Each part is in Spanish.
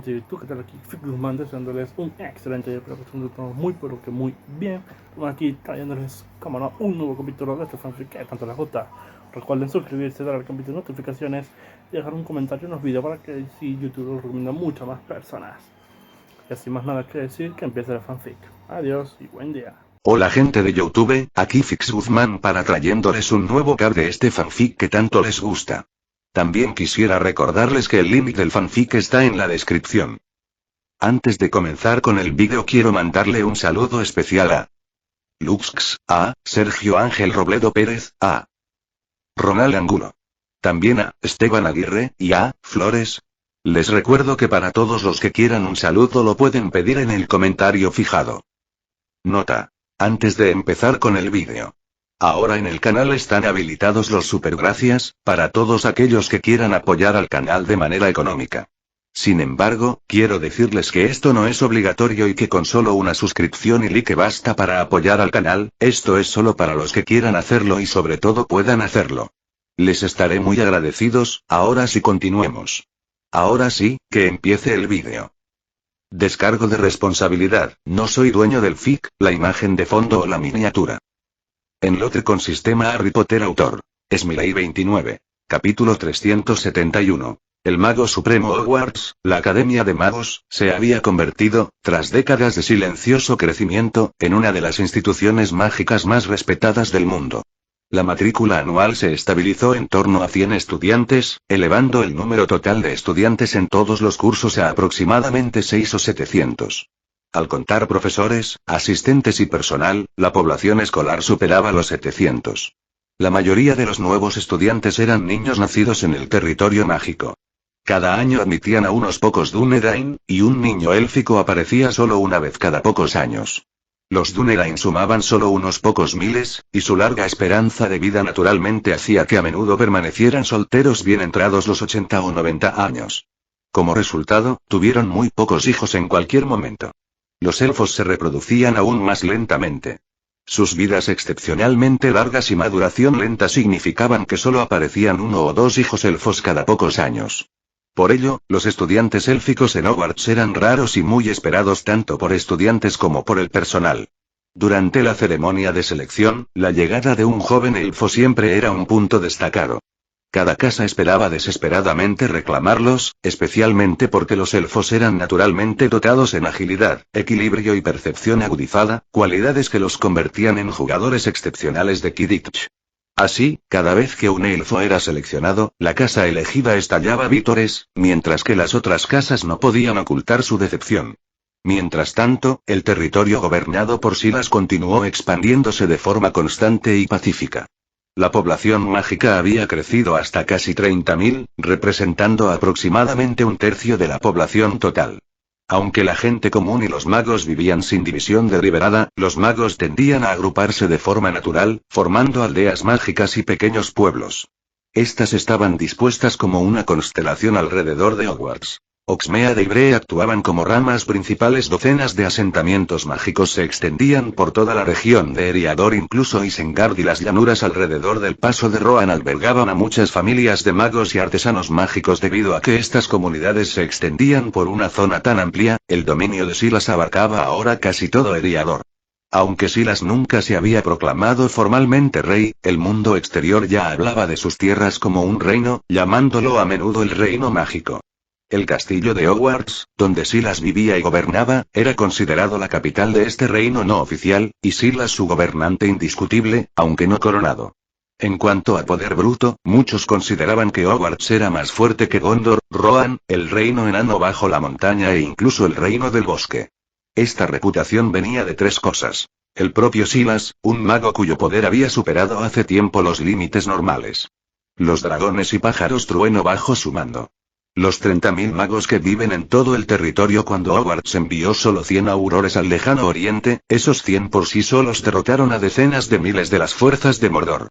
gente, tú que tal aquí, Guzmán, deseándoles un excelente día, espero que estén todo muy pero que muy bien. Bueno, aquí trayéndoles, como no, un nuevo capítulo de este fanfic que tanto les gusta. Recuerden suscribirse, darle al campito de notificaciones y dejar un comentario en los videos para que si YouTube lo recomienda a muchas más personas. Y sin más nada que decir, que empiece el fanfic. Adiós y buen día. Hola gente de YouTube, aquí Fix Guzmán para trayéndoles un nuevo cap de este fanfic que tanto les gusta. También quisiera recordarles que el link del fanfic está en la descripción. Antes de comenzar con el vídeo quiero mandarle un saludo especial a Luxx, a Sergio Ángel Robledo Pérez, a Ronald Angulo. También a Esteban Aguirre y a Flores. Les recuerdo que para todos los que quieran un saludo lo pueden pedir en el comentario fijado. Nota. Antes de empezar con el vídeo. Ahora en el canal están habilitados los supergracias, para todos aquellos que quieran apoyar al canal de manera económica. Sin embargo, quiero decirles que esto no es obligatorio y que con solo una suscripción y like basta para apoyar al canal, esto es solo para los que quieran hacerlo y sobre todo puedan hacerlo. Les estaré muy agradecidos, ahora sí continuemos. Ahora sí, que empiece el vídeo. Descargo de responsabilidad, no soy dueño del fic, la imagen de fondo o la miniatura. Enlote con sistema Harry Potter autor. Smiley 29. Capítulo 371. El mago supremo Hogwarts, la Academia de Magos, se había convertido, tras décadas de silencioso crecimiento, en una de las instituciones mágicas más respetadas del mundo. La matrícula anual se estabilizó en torno a 100 estudiantes, elevando el número total de estudiantes en todos los cursos a aproximadamente 6 o 700. Al contar profesores, asistentes y personal, la población escolar superaba los 700. La mayoría de los nuevos estudiantes eran niños nacidos en el territorio mágico. Cada año admitían a unos pocos Dunedain, y un niño élfico aparecía solo una vez cada pocos años. Los Dunedain sumaban solo unos pocos miles, y su larga esperanza de vida naturalmente hacía que a menudo permanecieran solteros bien entrados los 80 o 90 años. Como resultado, tuvieron muy pocos hijos en cualquier momento. Los elfos se reproducían aún más lentamente. Sus vidas excepcionalmente largas y maduración lenta significaban que solo aparecían uno o dos hijos elfos cada pocos años. Por ello, los estudiantes élficos en Hogwarts eran raros y muy esperados tanto por estudiantes como por el personal. Durante la ceremonia de selección, la llegada de un joven elfo siempre era un punto destacado. Cada casa esperaba desesperadamente reclamarlos, especialmente porque los elfos eran naturalmente dotados en agilidad, equilibrio y percepción agudizada, cualidades que los convertían en jugadores excepcionales de Quidditch. Así, cada vez que un elfo era seleccionado, la casa elegida estallaba vítores, mientras que las otras casas no podían ocultar su decepción. Mientras tanto, el territorio gobernado por Silas continuó expandiéndose de forma constante y pacífica. La población mágica había crecido hasta casi 30.000, representando aproximadamente un tercio de la población total. Aunque la gente común y los magos vivían sin división deliberada, los magos tendían a agruparse de forma natural, formando aldeas mágicas y pequeños pueblos. Estas estaban dispuestas como una constelación alrededor de Hogwarts. Hogsmeade y Bree actuaban como ramas principales, docenas de asentamientos mágicos se extendían por toda la región de Eriador, incluso Isengard y las llanuras alrededor del paso de Rohan albergaban a muchas familias de magos y artesanos mágicos debido a que estas comunidades se extendían por una zona tan amplia, el dominio de Silas abarcaba ahora casi todo Eriador. Aunque Silas nunca se había proclamado formalmente rey, el mundo exterior ya hablaba de sus tierras como un reino, llamándolo a menudo el reino mágico. El castillo de Hogwarts, donde Silas vivía y gobernaba, era considerado la capital de este reino no oficial, y Silas su gobernante indiscutible, aunque no coronado. En cuanto a poder bruto, muchos consideraban que Hogwarts era más fuerte que Gondor, Rohan, el reino enano bajo la montaña e incluso el reino del bosque. Esta reputación venía de tres cosas. El propio Silas, un mago cuyo poder había superado hace tiempo los límites normales. Los dragones y pájaros trueno bajo su mando. Los 30.000 magos que viven en todo el territorio cuando Hogwarts envió solo 100 aurores al lejano oriente, esos 100 por sí solos derrotaron a decenas de miles de las fuerzas de Mordor.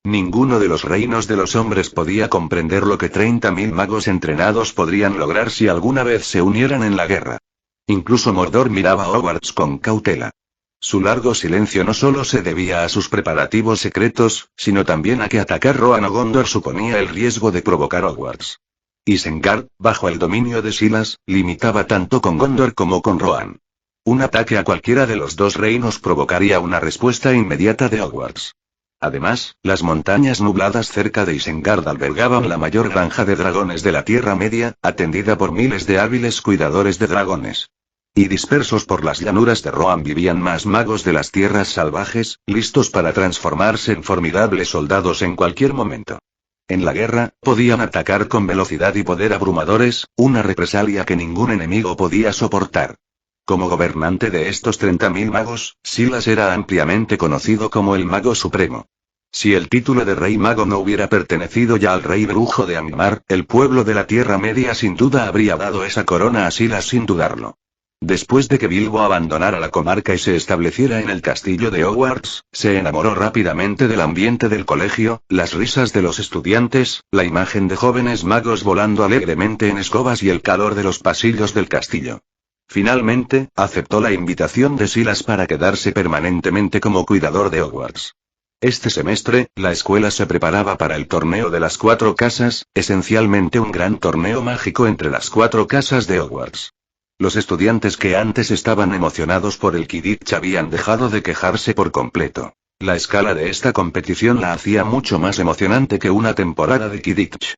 Ninguno de los reinos de los hombres podía comprender lo que 30.000 magos entrenados podrían lograr si alguna vez se unieran en la guerra. Incluso Mordor miraba a Hogwarts con cautela. Su largo silencio no solo se debía a sus preparativos secretos, sino también a que atacar Rohan o Gondor suponía el riesgo de provocar Hogwarts. Isengard, bajo el dominio de Silas, limitaba tanto con Gondor como con Rohan. Un ataque a cualquiera de los dos reinos provocaría una respuesta inmediata de Hogwarts. Además, las montañas nubladas cerca de Isengard albergaban la mayor granja de dragones de la Tierra Media, atendida por miles de hábiles cuidadores de dragones. Y dispersos por las llanuras de Rohan vivían más magos de las tierras salvajes, listos para transformarse en formidables soldados en cualquier momento. En la guerra, podían atacar con velocidad y poder abrumadores, una represalia que ningún enemigo podía soportar. Como gobernante de estos 30.000 magos, Silas era ampliamente conocido como el Mago Supremo. Si el título de Rey Mago no hubiera pertenecido ya al Rey Brujo de Angmar, el pueblo de la Tierra Media sin duda habría dado esa corona a Silas sin dudarlo. Después de que Bilbo abandonara la comarca y se estableciera en el castillo de Hogwarts, se enamoró rápidamente del ambiente del colegio, las risas de los estudiantes, la imagen de jóvenes magos volando alegremente en escobas y el calor de los pasillos del castillo. Finalmente, aceptó la invitación de Silas para quedarse permanentemente como cuidador de Hogwarts. Este semestre, la escuela se preparaba para el torneo de las 4 casas, esencialmente un gran torneo mágico entre las 4 casas de Hogwarts. Los estudiantes que antes estaban emocionados por el Quidditch habían dejado de quejarse por completo. La escala de esta competición la hacía mucho más emocionante que una temporada de Quidditch.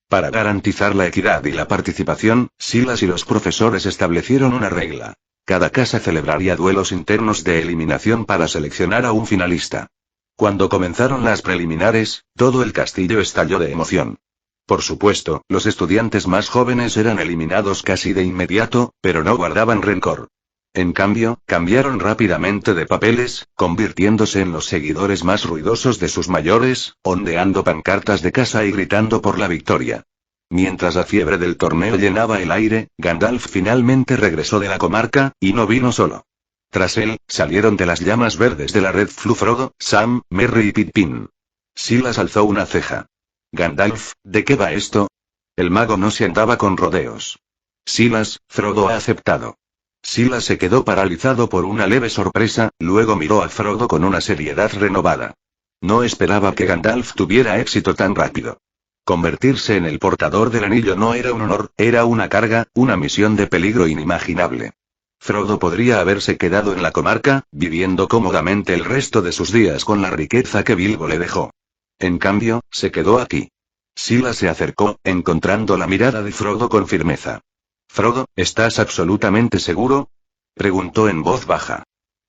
Para garantizar la equidad y la participación, Silas y los profesores establecieron una regla. Cada casa celebraría duelos internos de eliminación para seleccionar a un finalista. Cuando comenzaron las preliminares, todo el castillo estalló de emoción. Por supuesto, los estudiantes más jóvenes eran eliminados casi de inmediato, pero no guardaban rencor. En cambio, cambiaron rápidamente de papeles, convirtiéndose en los seguidores más ruidosos de sus mayores, ondeando pancartas de casa y gritando por la victoria. Mientras la fiebre del torneo llenaba el aire, Gandalf finalmente regresó de la comarca, y no vino solo. Tras él, salieron de las llamas verdes de la Red Flu Frodo, Sam, Merry y Pippin. Silas alzó una ceja. Gandalf, ¿de qué va esto? El mago no se andaba con rodeos. Silas, Frodo ha aceptado. Silas se quedó paralizado por una leve sorpresa, luego miró a Frodo con una seriedad renovada. No esperaba que Gandalf tuviera éxito tan rápido. Convertirse en el portador del anillo no era un honor, era una carga, una misión de peligro inimaginable. Frodo podría haberse quedado en la comarca, viviendo cómodamente el resto de sus días con la riqueza que Bilbo le dejó. En cambio, se quedó aquí. Silas se acercó, encontrando la mirada de Frodo con firmeza. Frodo, ¿estás absolutamente seguro? Preguntó en voz baja.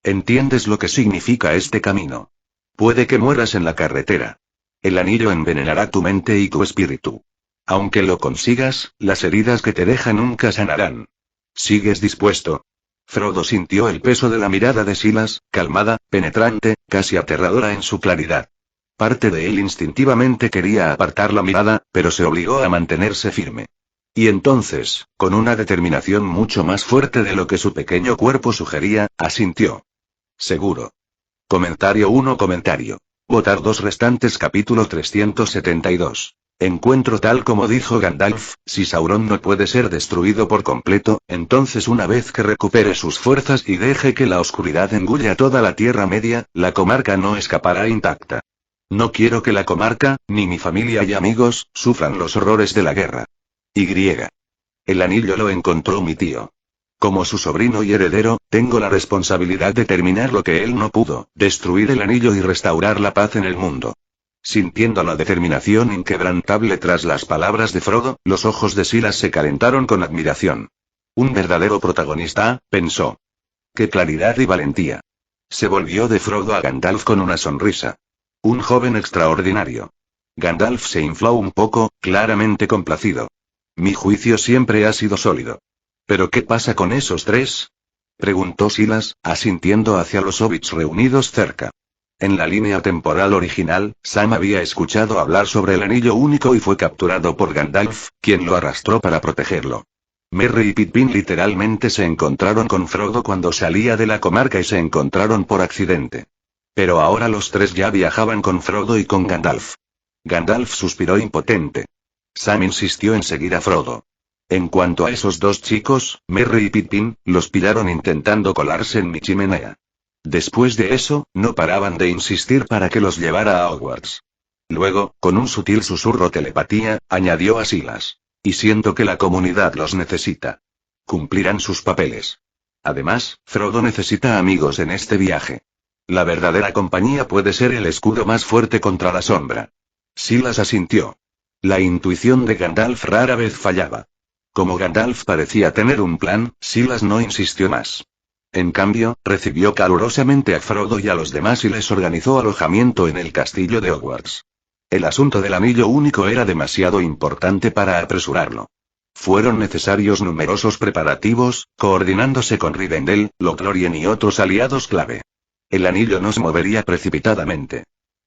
¿Entiendes lo que significa este camino? Puede que mueras en la carretera. El anillo envenenará tu mente y tu espíritu. Aunque lo consigas, las heridas que te deja nunca sanarán. ¿Sigues dispuesto? Frodo sintió el peso de la mirada de Silas, calmada, penetrante, casi aterradora en su claridad. Parte de él instintivamente quería apartar la mirada, pero se obligó a mantenerse firme. Y entonces, con una determinación mucho más fuerte de lo que su pequeño cuerpo sugería, asintió. Seguro. Comentario 1. Votar 2 restantes. Capítulo 372. Encuentro. Tal como dijo Gandalf, si Sauron no puede ser destruido por completo, entonces una vez que recupere sus fuerzas y deje que la oscuridad engulle a toda la Tierra Media, la comarca no escapará intacta. No quiero que la comarca, ni mi familia y amigos, sufran los horrores de la guerra. Y. El anillo lo encontró mi tío. Como su sobrino y heredero, tengo la responsabilidad de terminar lo que él no pudo, destruir el anillo y restaurar la paz en el mundo. Sintiendo la determinación inquebrantable tras las palabras de Frodo, los ojos de Silas se calentaron con admiración. Un verdadero protagonista, pensó. ¡Qué claridad y valentía! Se volvió de Frodo a Gandalf con una sonrisa. Un joven extraordinario. Gandalf se infló un poco, claramente complacido. Mi juicio siempre ha sido sólido. ¿Pero qué pasa con esos 3? Preguntó Silas, asintiendo hacia los hobbits reunidos cerca. En la línea temporal original, Sam había escuchado hablar sobre el anillo único y fue capturado por Gandalf, quien lo arrastró para protegerlo. Merry y Pippin literalmente se encontraron con Frodo cuando salía de la comarca y se encontraron por accidente. Pero ahora los 3 ya viajaban con Frodo y con Gandalf. Gandalf suspiró impotente. Sam insistió en seguir a Frodo. En cuanto a esos 2 chicos, Merry y Pippin, los pillaron intentando colarse en mi chimenea. Después de eso, no paraban de insistir para que los llevara a Hogwarts. Luego, con un sutil susurro telepatía, añadió a Silas. Y siento que la comunidad los necesita. Cumplirán sus papeles. Además, Frodo necesita amigos en este viaje. La verdadera compañía puede ser el escudo más fuerte contra la sombra. Silas asintió. La intuición de Gandalf rara vez fallaba. Como Gandalf parecía tener un plan, Silas no insistió más. En cambio, recibió calurosamente a Frodo y a los demás y les organizó alojamiento en el castillo de Hogwarts. El asunto del anillo único era demasiado importante para apresurarlo. Fueron necesarios numerosos preparativos, coordinándose con Rivendell, Lothlórien y otros aliados clave. El anillo no se movería precipitadamente.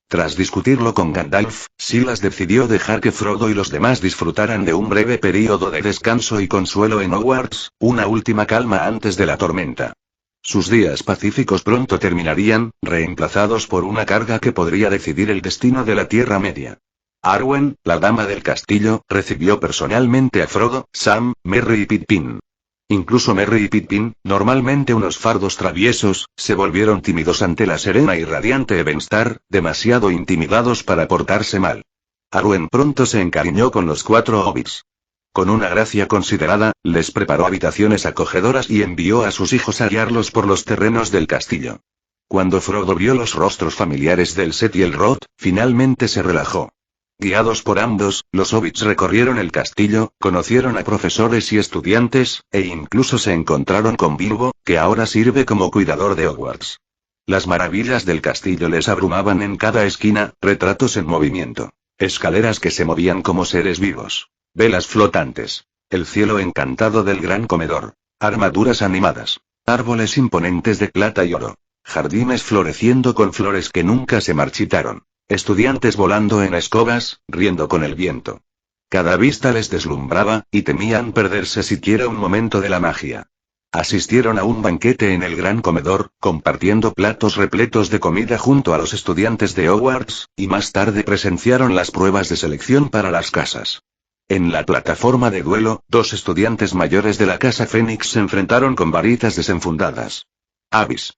Tras discutirlo con Gandalf, Silas decidió dejar que Frodo y los demás disfrutaran de un breve período de descanso y consuelo en Hogwarts, una última calma antes de la tormenta. Sus días pacíficos pronto terminarían, reemplazados por una carga que podría decidir el destino de la Tierra Media. Arwen, la dama del castillo, recibió personalmente a Frodo, Sam, Merry y Pippin. Incluso Merry y Pippin, normalmente unos fardos traviesos, se volvieron tímidos ante la serena y radiante Evenstar, demasiado intimidados para portarse mal. Arwen pronto se encariñó con los 4 hobbits. Con una gracia considerada, les preparó habitaciones acogedoras y envió a sus hijos a guiarlos por los terrenos del castillo. Cuando Frodo vio los rostros familiares del Set y el Rot, finalmente se relajó. Guiados por ambos, los hobbits recorrieron el castillo, conocieron a profesores y estudiantes, e incluso se encontraron con Bilbo, que ahora sirve como cuidador de Hogwarts. Las maravillas del castillo les abrumaban en cada esquina, retratos en movimiento, escaleras que se movían como seres vivos, velas flotantes, el cielo encantado del gran comedor, armaduras animadas, árboles imponentes de plata y oro, jardines floreciendo con flores que nunca se marchitaron. Estudiantes volando en escobas, riendo con el viento. Cada vista les deslumbraba, y temían perderse siquiera un momento de la magia. Asistieron a un banquete en el gran comedor, compartiendo platos repletos de comida junto a los estudiantes de Hogwarts, y más tarde presenciaron las pruebas de selección para las casas. En la plataforma de duelo, 2 estudiantes mayores de la casa Fénix se enfrentaron con varitas desenfundadas. ¡Avis!,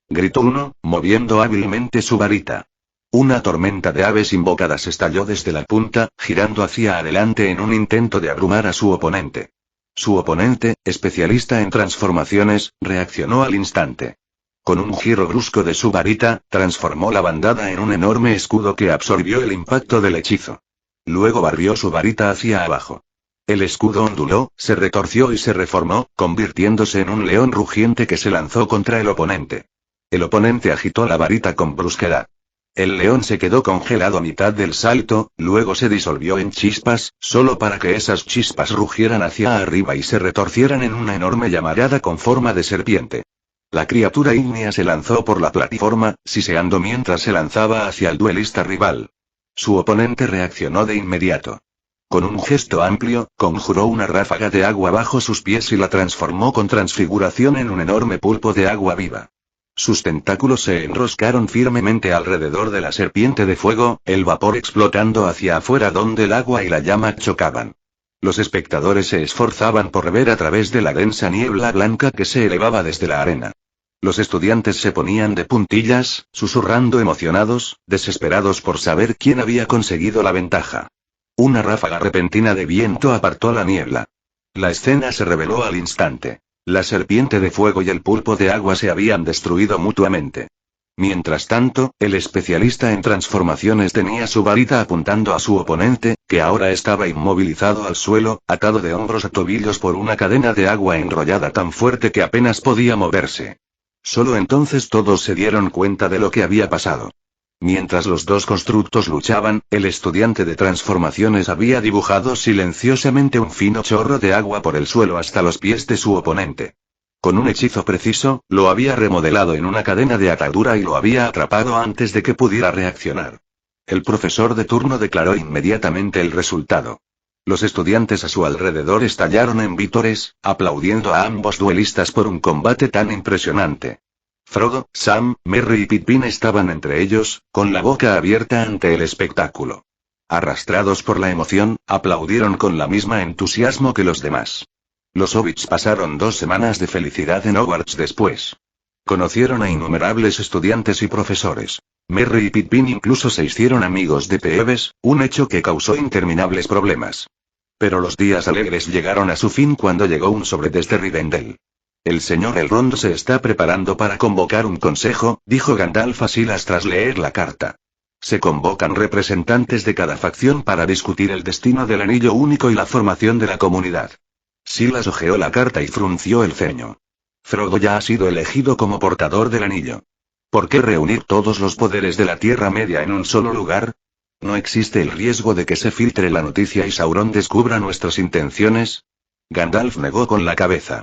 gritó uno, moviendo hábilmente su varita. Una tormenta de aves invocadas estalló desde la punta, girando hacia adelante en un intento de abrumar a su oponente. Su oponente, especialista en transformaciones, reaccionó al instante. Con un giro brusco de su varita, transformó la bandada en un enorme escudo que absorbió el impacto del hechizo. Luego barrió su varita hacia abajo. El escudo onduló, se retorció y se reformó, convirtiéndose en un león rugiente que se lanzó contra el oponente. El oponente agitó la varita con brusquedad. El león se quedó congelado a mitad del salto, luego se disolvió en chispas, solo para que esas chispas rugieran hacia arriba y se retorcieran en una enorme llamarada con forma de serpiente. La criatura ígnea se lanzó por la plataforma, siseando mientras se lanzaba hacia el duelista rival. Su oponente reaccionó de inmediato. Con un gesto amplio, conjuró una ráfaga de agua bajo sus pies y la transformó con transfiguración en un enorme pulpo de agua viva. Sus tentáculos se enroscaron firmemente alrededor de la serpiente de fuego, el vapor explotando hacia afuera donde el agua y la llama chocaban. Los espectadores se esforzaban por ver a través de la densa niebla blanca que se elevaba desde la arena. Los estudiantes se ponían de puntillas, susurrando emocionados, desesperados por saber quién había conseguido la ventaja. Una ráfaga repentina de viento apartó la niebla. La escena se reveló al instante. La serpiente de fuego y el pulpo de agua se habían destruido mutuamente. Mientras tanto, el especialista en transformaciones tenía su varita apuntando a su oponente, que ahora estaba inmovilizado al suelo, atado de hombros a tobillos por una cadena de agua enrollada tan fuerte que apenas podía moverse. Solo entonces todos se dieron cuenta de lo que había pasado. Mientras los 2 constructos luchaban, el estudiante de transformaciones había dibujado silenciosamente un fino chorro de agua por el suelo hasta los pies de su oponente. Con un hechizo preciso, lo había remodelado en una cadena de atadura y lo había atrapado antes de que pudiera reaccionar. El profesor de turno declaró inmediatamente el resultado. Los estudiantes a su alrededor estallaron en vítores, aplaudiendo a ambos duelistas por un combate tan impresionante. Frodo, Sam, Merry y Pippin estaban entre ellos, con la boca abierta ante el espectáculo. Arrastrados por la emoción, aplaudieron con la misma entusiasmo que los demás. Los hobbits pasaron 2 semanas de felicidad en Hogwarts después. Conocieron a innumerables estudiantes y profesores. Merry y Pippin incluso se hicieron amigos de Peeves, un hecho que causó interminables problemas. Pero los días alegres llegaron a su fin cuando llegó un sobre desde Rivendell. El señor Elrond se está preparando para convocar un consejo, dijo Gandalf a Silas tras leer la carta. Se convocan representantes de cada facción para discutir el destino del anillo único y la formación de la comunidad. Silas hojeó la carta y frunció el ceño. Frodo ya ha sido elegido como portador del anillo. ¿Por qué reunir todos los poderes de la Tierra Media en un solo lugar? ¿No existe el riesgo de que se filtre la noticia y Sauron descubra nuestras intenciones? Gandalf negó con la cabeza.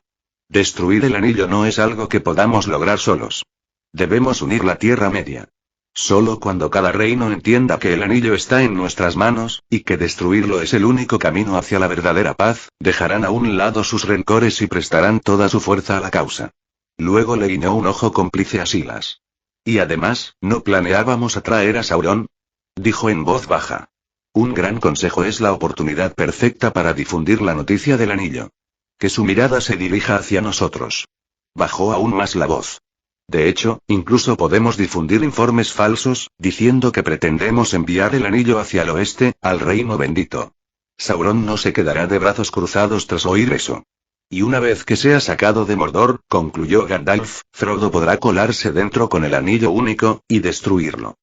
Destruir el anillo no es algo que podamos lograr solos. Debemos unir la Tierra Media. Solo cuando cada reino entienda que el anillo está en nuestras manos, y que destruirlo es el único camino hacia la verdadera paz, dejarán a un lado sus rencores y prestarán toda su fuerza a la causa. Luego le guiñó un ojo cómplice a Silas. Y además, ¿no planeábamos atraer a Sauron? Dijo en voz baja. Un gran consejo es la oportunidad perfecta para difundir la noticia del anillo. Que su mirada se dirija hacia nosotros. Bajó aún más la voz. De hecho, incluso podemos difundir informes falsos, diciendo que pretendemos enviar el anillo hacia el oeste, al reino bendito. Sauron no se quedará de brazos cruzados tras oír eso. Y una vez que sea sacado de Mordor, concluyó Gandalf, Frodo podrá colarse dentro con el anillo único, y destruirlo.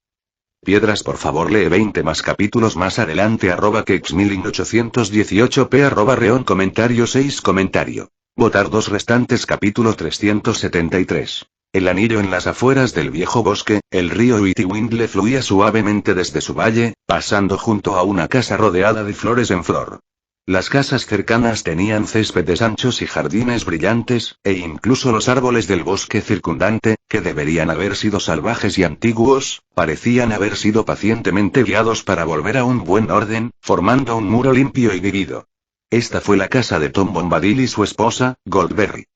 Piedras, por favor, lee 20 más capítulos más adelante @kexmilling818p @reon comentario 6 comentario. Votar 2 restantes capítulo 373. El anillo en las afueras del viejo bosque, el río Witywindle fluía suavemente desde su valle, pasando junto a una casa rodeada de flores en flor. Las casas cercanas tenían céspedes anchos y jardines brillantes, e incluso los árboles del bosque circundante, que deberían haber sido salvajes y antiguos, parecían haber sido pacientemente guiados para volver a un buen orden, formando un muro limpio y vivido. Esta fue la casa de Tom Bombadil y su esposa, Goldberry.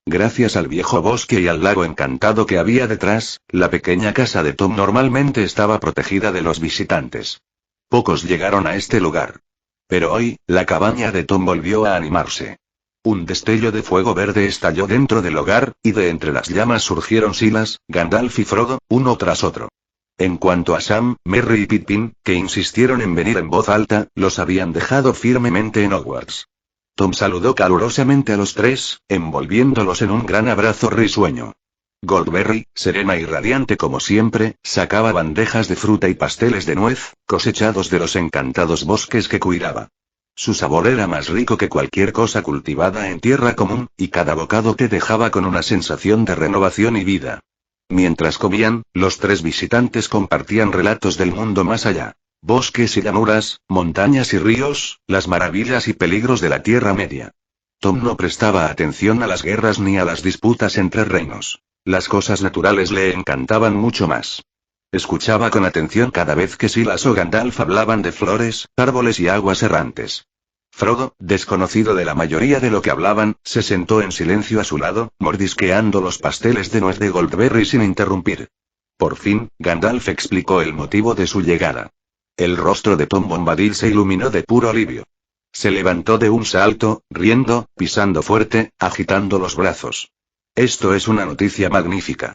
Gracias al viejo bosque y al lago encantado que había detrás, la pequeña casa de Tom normalmente estaba protegida de los visitantes. Pocos llegaron a este lugar. Pero hoy, la cabaña de Tom volvió a animarse. Un destello de fuego verde estalló dentro del hogar, y de entre las llamas surgieron Silas, Gandalf y Frodo, uno tras otro. En cuanto a Sam, Merry y Pippin, que insistieron en venir en voz alta, los habían dejado firmemente en Hogwarts. Tom saludó calurosamente a los tres, envolviéndolos en un gran abrazo risueño. Goldberry, serena y radiante como siempre, sacaba bandejas de fruta y pasteles de nuez, cosechados de los encantados bosques que cuidaba. Su sabor era más rico que cualquier cosa cultivada en tierra común, y cada bocado te dejaba con una sensación de renovación y vida. Mientras comían, los tres visitantes compartían relatos del mundo más allá. Bosques y llanuras, montañas y ríos, las maravillas y peligros de la Tierra Media. Tom no prestaba atención a las guerras ni a las disputas entre reinos. Las cosas naturales le encantaban mucho más. Escuchaba con atención cada vez que Silas o Gandalf hablaban de flores, árboles y aguas errantes. Frodo, desconocido de la mayoría de lo que hablaban, se sentó en silencio a su lado, mordisqueando los pasteles de nuez de Goldberry sin interrumpir. Por fin, Gandalf explicó el motivo de su llegada. El rostro de Tom Bombadil se iluminó de puro alivio. Se levantó de un salto, riendo, pisando fuerte, agitando los brazos. Esto es una noticia magnífica.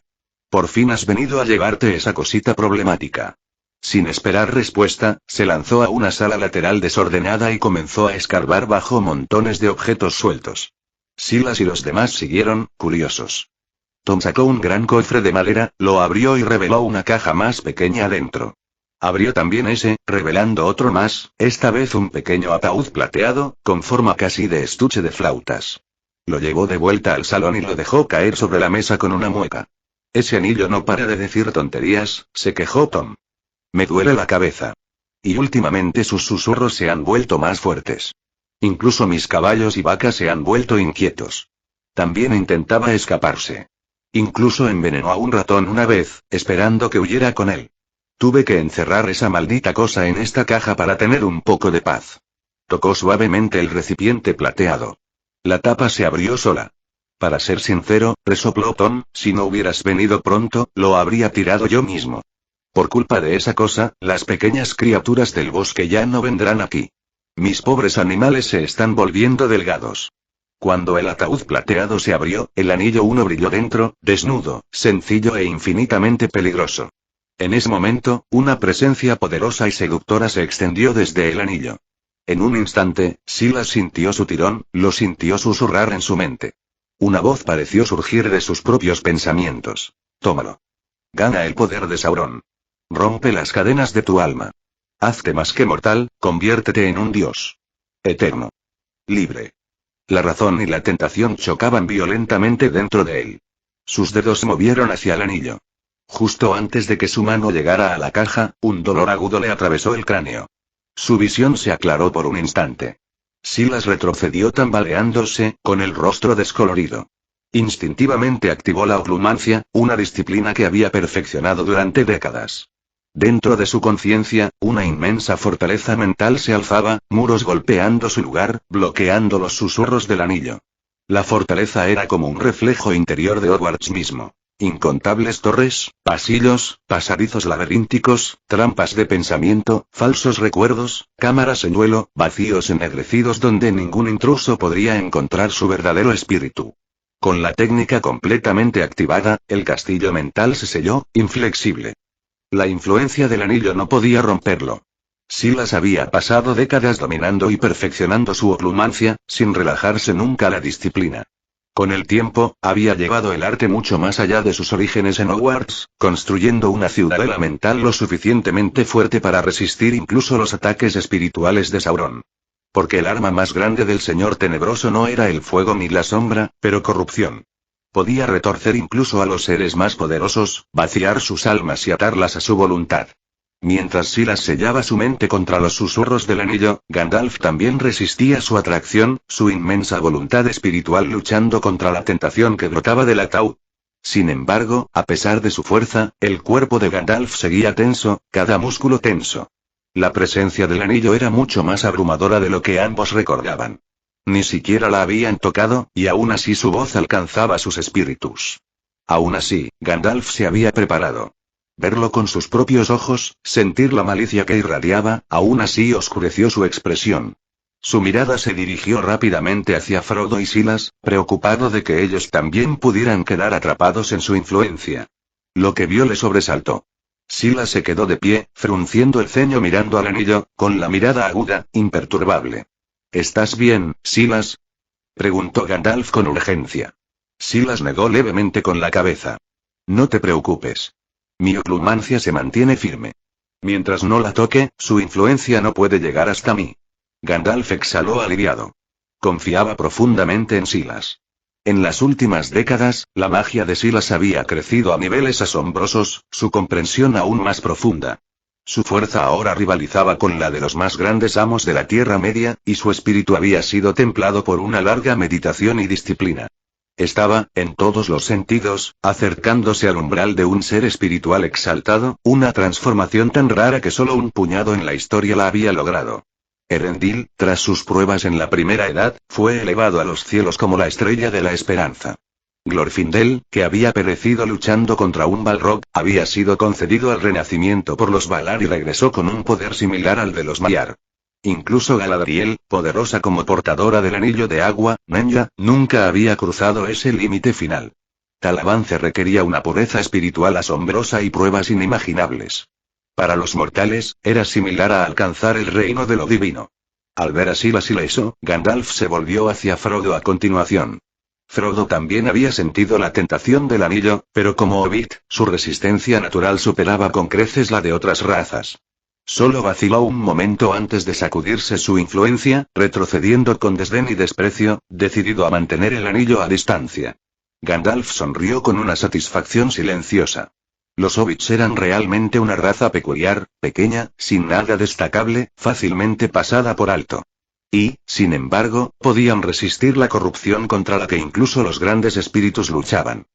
Por fin has venido a llevarte esa cosita problemática. Sin esperar respuesta, se lanzó a una sala lateral desordenada y comenzó a escarbar bajo montones de objetos sueltos. Silas y los demás siguieron, curiosos. Tom sacó un gran cofre de madera, lo abrió y reveló una caja más pequeña dentro. Abrió también ese, revelando otro más, esta vez un pequeño ataúd plateado, con forma casi de estuche de flautas. Lo llevó de vuelta al salón y lo dejó caer sobre la mesa con una mueca. Ese anillo no para de decir tonterías, se quejó Tom. Me duele la cabeza. Y últimamente sus susurros se han vuelto más fuertes. Incluso mis caballos y vacas se han vuelto inquietos. También intentaba escaparse. Incluso envenenó a un ratón una vez, esperando que huyera con él. Tuve que encerrar esa maldita cosa en esta caja para tener un poco de paz. Tocó suavemente el recipiente plateado. La tapa se abrió sola. Para ser sincero, resopló Tom, si no hubieras venido pronto, lo habría tirado yo mismo. Por culpa de esa cosa, las pequeñas criaturas del bosque ya no vendrán aquí. Mis pobres animales se están volviendo delgados. Cuando el ataúd plateado se abrió, el anillo uno brilló dentro, desnudo, sencillo e infinitamente peligroso. En ese momento, una presencia poderosa y seductora se extendió desde el anillo. En un instante, Silas sintió su tirón, lo sintió susurrar en su mente. Una voz pareció surgir de sus propios pensamientos. Tómalo. Gana el poder de Sauron. Rompe las cadenas de tu alma. Hazte más que mortal, conviértete en un dios. Eterno. Libre. La razón y la tentación chocaban violentamente dentro de él. Sus dedos se movieron hacia el anillo. Justo antes de que su mano llegara a la caja, un dolor agudo le atravesó el cráneo. Su visión se aclaró por un instante. Silas retrocedió tambaleándose, con el rostro descolorido. Instintivamente activó la oclumancia, una disciplina que había perfeccionado durante décadas. Dentro de su conciencia, una inmensa fortaleza mental se alzaba, muros golpeando su lugar, bloqueando los susurros del anillo. La fortaleza era como un reflejo interior de Hogwarts mismo. Incontables torres, pasillos, pasadizos laberínticos, trampas de pensamiento, falsos recuerdos, cámaras en duelo, vacíos ennegrecidos donde ningún intruso podría encontrar su verdadero espíritu. Con la técnica completamente activada, el castillo mental se selló, inflexible. La influencia del anillo no podía romperlo. Silas había pasado décadas dominando y perfeccionando su oclumancia, sin relajarse nunca la disciplina. Con el tiempo, había llevado el arte mucho más allá de sus orígenes en Hogwarts, construyendo una ciudadela mental lo suficientemente fuerte para resistir incluso los ataques espirituales de Sauron. Porque el arma más grande del Señor Tenebroso no era el fuego ni la sombra, pero corrupción. Podía retorcer incluso a los seres más poderosos, vaciar sus almas y atarlas a su voluntad. Mientras Silas sellaba su mente contra los susurros del anillo, Gandalf también resistía su atracción, su inmensa voluntad espiritual luchando contra la tentación que brotaba del ataúd. Sin embargo, a pesar de su fuerza, el cuerpo de Gandalf seguía tenso, cada músculo tenso. La presencia del anillo era mucho más abrumadora de lo que ambos recordaban. Ni siquiera la habían tocado, y aún así su voz alcanzaba sus espíritus. Aún así, Gandalf se había preparado. Verlo con sus propios ojos, sentir la malicia que irradiaba, aún así oscureció su expresión. Su mirada se dirigió rápidamente hacia Frodo y Silas, preocupado de que ellos también pudieran quedar atrapados en su influencia. Lo que vio le sobresaltó. Silas se quedó de pie, frunciendo el ceño mirando al anillo, con la mirada aguda, imperturbable. ¿Estás bien, Silas?, preguntó Gandalf con urgencia. Silas negó levemente con la cabeza. No te preocupes. Mi oclumancia se mantiene firme. Mientras no la toque, su influencia no puede llegar hasta mí. Gandalf exhaló aliviado. Confiaba profundamente en Silas. En las últimas décadas, la magia de Silas había crecido a niveles asombrosos, su comprensión aún más profunda. Su fuerza ahora rivalizaba con la de los más grandes amos de la Tierra Media, y su espíritu había sido templado por una larga meditación y disciplina. Estaba, en todos los sentidos, acercándose al umbral de un ser espiritual exaltado, una transformación tan rara que solo un puñado en la historia la había logrado. Erendil, tras sus pruebas en la primera edad, fue elevado a los cielos como la estrella de la esperanza. Glorfindel, que había perecido luchando contra un Balrog, había sido concedido al renacimiento por los Valar y regresó con un poder similar al de los Maiar. Incluso Galadriel, poderosa como portadora del anillo de agua, Nenya, nunca había cruzado ese límite final. Tal avance requería una pureza espiritual asombrosa y pruebas inimaginables. Para los mortales, era similar a alcanzar el reino de lo divino. Al ver a Silas ileso, Gandalf se volvió hacia Frodo a continuación. Frodo también había sentido la tentación del anillo, pero como hobbit, su resistencia natural superaba con creces la de otras razas. Solo vaciló un momento antes de sacudirse su influencia, retrocediendo con desdén y desprecio, decidido a mantener el anillo a distancia. Gandalf sonrió con una satisfacción silenciosa. Los hobbits eran realmente una raza peculiar, pequeña, sin nada destacable, fácilmente pasada por alto. Y, sin embargo, podían resistir la corrupción contra la que incluso los grandes espíritus luchaban.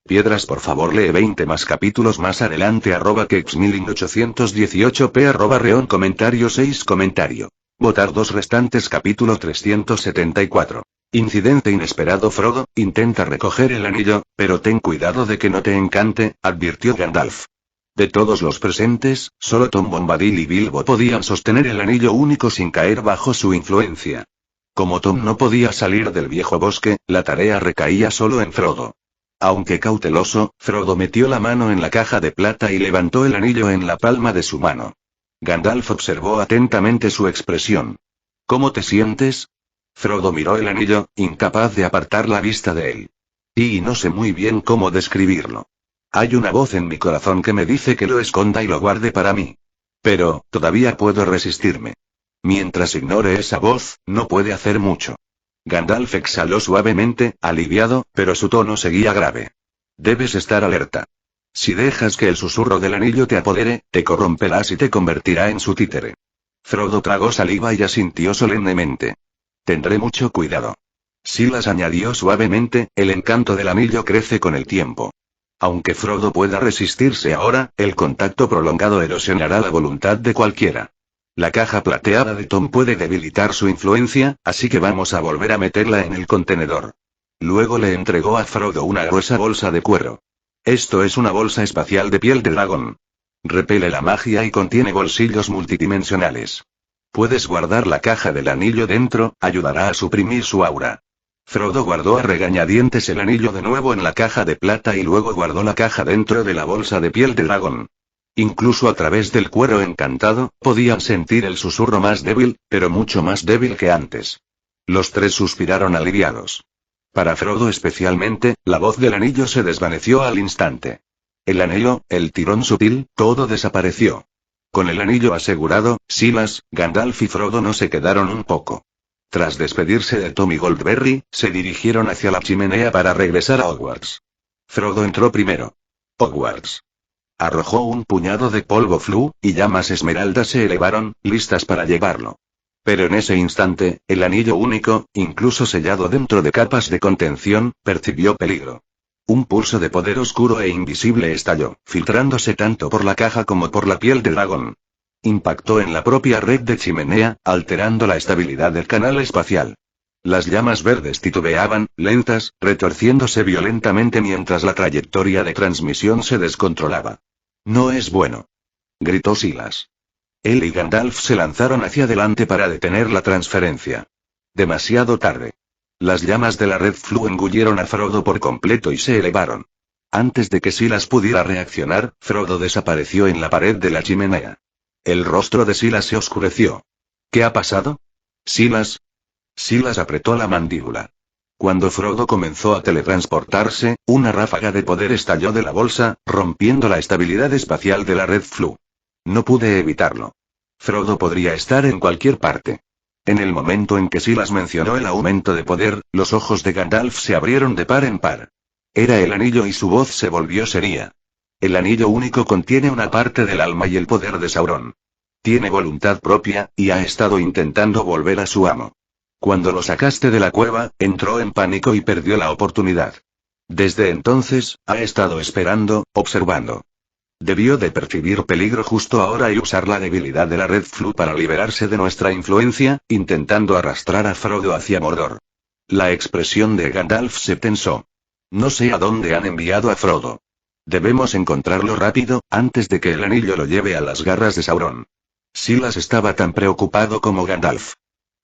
Piedras, por favor, lee 20 más capítulos más adelante @kexmilling818p @reon comentario 6 comentario. Votar 2 restantes capítulo 374. Incidente inesperado. Frodo, intenta recoger el anillo, pero ten cuidado de que no te encante, advirtió Gandalf. De todos los presentes, solo Tom Bombadil y Bilbo podían sostener el anillo único sin caer bajo su influencia. Como Tom no podía salir del viejo bosque, la tarea recaía solo en Frodo. Aunque cauteloso, Frodo metió la mano en la caja de plata y levantó el anillo en la palma de su mano. Gandalf observó atentamente su expresión. ¿Cómo te sientes? Frodo miró el anillo, incapaz de apartar la vista de él. Y no sé muy bien cómo describirlo. Hay una voz en mi corazón que me dice que lo esconda y lo guarde para mí. Pero, todavía puedo resistirme. Mientras ignore esa voz, no puede hacer mucho. Gandalf exhaló suavemente, aliviado, pero su tono seguía grave. Debes estar alerta. Si dejas que el susurro del anillo te apodere, te corromperás y te convertirá en su títere. Frodo tragó saliva y asintió solemnemente. Tendré mucho cuidado. Silas añadió suavemente, el encanto del anillo crece con el tiempo. Aunque Frodo pueda resistirse ahora, el contacto prolongado erosionará la voluntad de cualquiera. La caja plateada de Tom puede debilitar su influencia, así que vamos a volver a meterla en el contenedor. Luego le entregó a Frodo una gruesa bolsa de cuero. Esto es una bolsa espacial de piel de dragón. Repele la magia y contiene bolsillos multidimensionales. Puedes guardar la caja del anillo dentro, ayudará a suprimir su aura. Frodo guardó a regañadientes el anillo de nuevo en la caja de plata y luego guardó la caja dentro de la bolsa de piel de dragón. Incluso a través del cuero encantado, podían sentir el susurro más débil, pero mucho más débil que antes. Los tres suspiraron aliviados. Para Frodo especialmente, la voz del anillo se desvaneció al instante. El anillo, el tirón sutil, todo desapareció. Con el anillo asegurado, Silas, Gandalf y Frodo no se quedaron un poco. Tras despedirse de Tom y Goldberry, se dirigieron hacia la chimenea para regresar a Hogwarts. Frodo entró primero. Hogwarts. Arrojó un puñado de polvo flu, y llamas esmeraldas se elevaron, listas para llevarlo. Pero en ese instante, el anillo único, incluso sellado dentro de capas de contención, percibió peligro. Un pulso de poder oscuro e invisible estalló, filtrándose tanto por la caja como por la piel de dragón. Impactó en la propia red de chimenea, alterando la estabilidad del canal espacial. Las llamas verdes titubeaban, lentas, retorciéndose violentamente mientras la trayectoria de transmisión se descontrolaba. No es bueno, gritó Silas. Él y Gandalf se lanzaron hacia adelante para detener la transferencia. Demasiado tarde. Las llamas de la red flu engulleron a Frodo por completo y se elevaron. Antes de que Silas pudiera reaccionar, Frodo desapareció en la pared de la chimenea. El rostro de Silas se oscureció. ¿Qué ha pasado? ¿Silas? Silas apretó la mandíbula. Cuando Frodo comenzó a teletransportarse, una ráfaga de poder estalló de la bolsa, rompiendo la estabilidad espacial de la red flu. No pude evitarlo. Frodo podría estar en cualquier parte. En el momento en que Silas mencionó el aumento de poder, los ojos de Gandalf se abrieron de par en par. Era el anillo y su voz se volvió seria. El anillo único contiene una parte del alma y el poder de Sauron. Tiene voluntad propia, y ha estado intentando volver a su amo. Cuando lo sacaste de la cueva, entró en pánico y perdió la oportunidad. Desde entonces, ha estado esperando, observando. Debió de percibir peligro justo ahora y usar la debilidad de la red flu para liberarse de nuestra influencia, intentando arrastrar a Frodo hacia Mordor. La expresión de Gandalf se tensó. No sé a dónde han enviado a Frodo. Debemos encontrarlo rápido, antes de que el anillo lo lleve a las garras de Sauron. Silas estaba tan preocupado como Gandalf.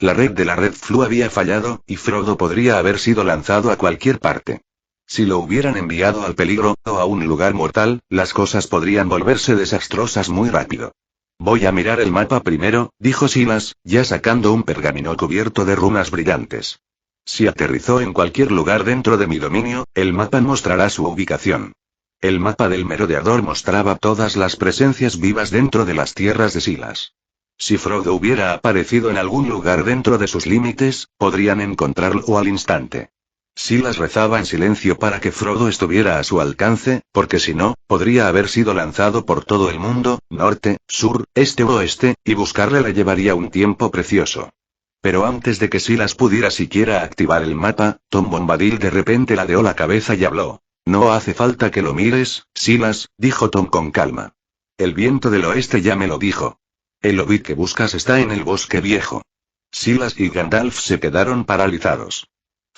La red de la red flu había fallado, y Frodo podría haber sido lanzado a cualquier parte. Si lo hubieran enviado al peligro, o a un lugar mortal, las cosas podrían volverse desastrosas muy rápido. Voy a mirar el mapa primero, dijo Silas, ya sacando un pergamino cubierto de runas brillantes. Si aterrizó en cualquier lugar dentro de mi dominio, el mapa mostrará su ubicación. El mapa del merodeador mostraba todas las presencias vivas dentro de las tierras de Silas. Si Frodo hubiera aparecido en algún lugar dentro de sus límites, podrían encontrarlo al instante. Silas rezaba en silencio para que Frodo estuviera a su alcance, porque si no, podría haber sido lanzado por todo el mundo, norte, sur, este o oeste, y buscarle le llevaría un tiempo precioso. Pero antes de que Silas pudiera siquiera activar el mapa, Tom Bombadil de repente ladeó la cabeza y habló. No hace falta que lo mires, Silas, dijo Tom con calma. El viento del oeste ya me lo dijo. El hobbit que buscas está en el bosque viejo. Silas y Gandalf se quedaron paralizados.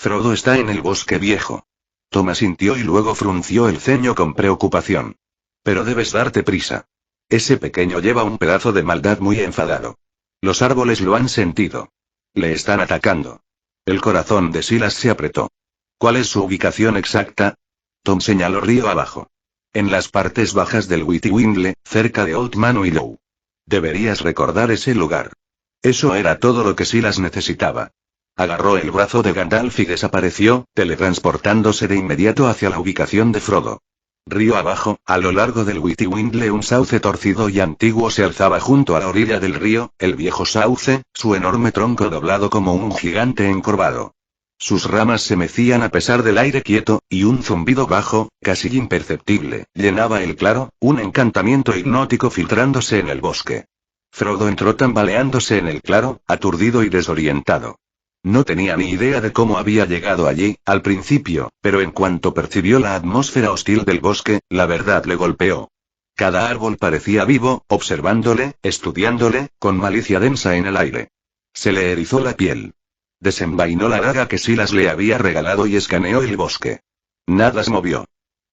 Frodo está en el bosque viejo. Tom asintió y luego frunció el ceño con preocupación. Pero debes darte prisa. Ese pequeño lleva un pedazo de maldad muy enfadado. Los árboles lo han sentido. Le están atacando. El corazón de Silas se apretó. ¿Cuál es su ubicación exacta? Tom señaló río abajo. En las partes bajas del Witywindle, cerca de Old Man Willow. Deberías recordar ese lugar. Eso era todo lo que Silas necesitaba. Agarró el brazo de Gandalf y desapareció, teletransportándose de inmediato hacia la ubicación de Frodo. Río abajo, a lo largo del Witywindle un sauce torcido y antiguo se alzaba junto a la orilla del río, el viejo sauce, su enorme tronco doblado como un gigante encorvado. Sus ramas se mecían a pesar del aire quieto, y un zumbido bajo, casi imperceptible, llenaba el claro, un encantamiento hipnótico filtrándose en el bosque. Frodo entró tambaleándose en el claro, aturdido y desorientado. No tenía ni idea de cómo había llegado allí, al principio, pero en cuanto percibió la atmósfera hostil del bosque, la verdad le golpeó. Cada árbol parecía vivo, observándole, estudiándole, con malicia densa en el aire. Se le erizó la piel. Desenvainó la daga que Silas le había regalado y escaneó el bosque. Nada se movió.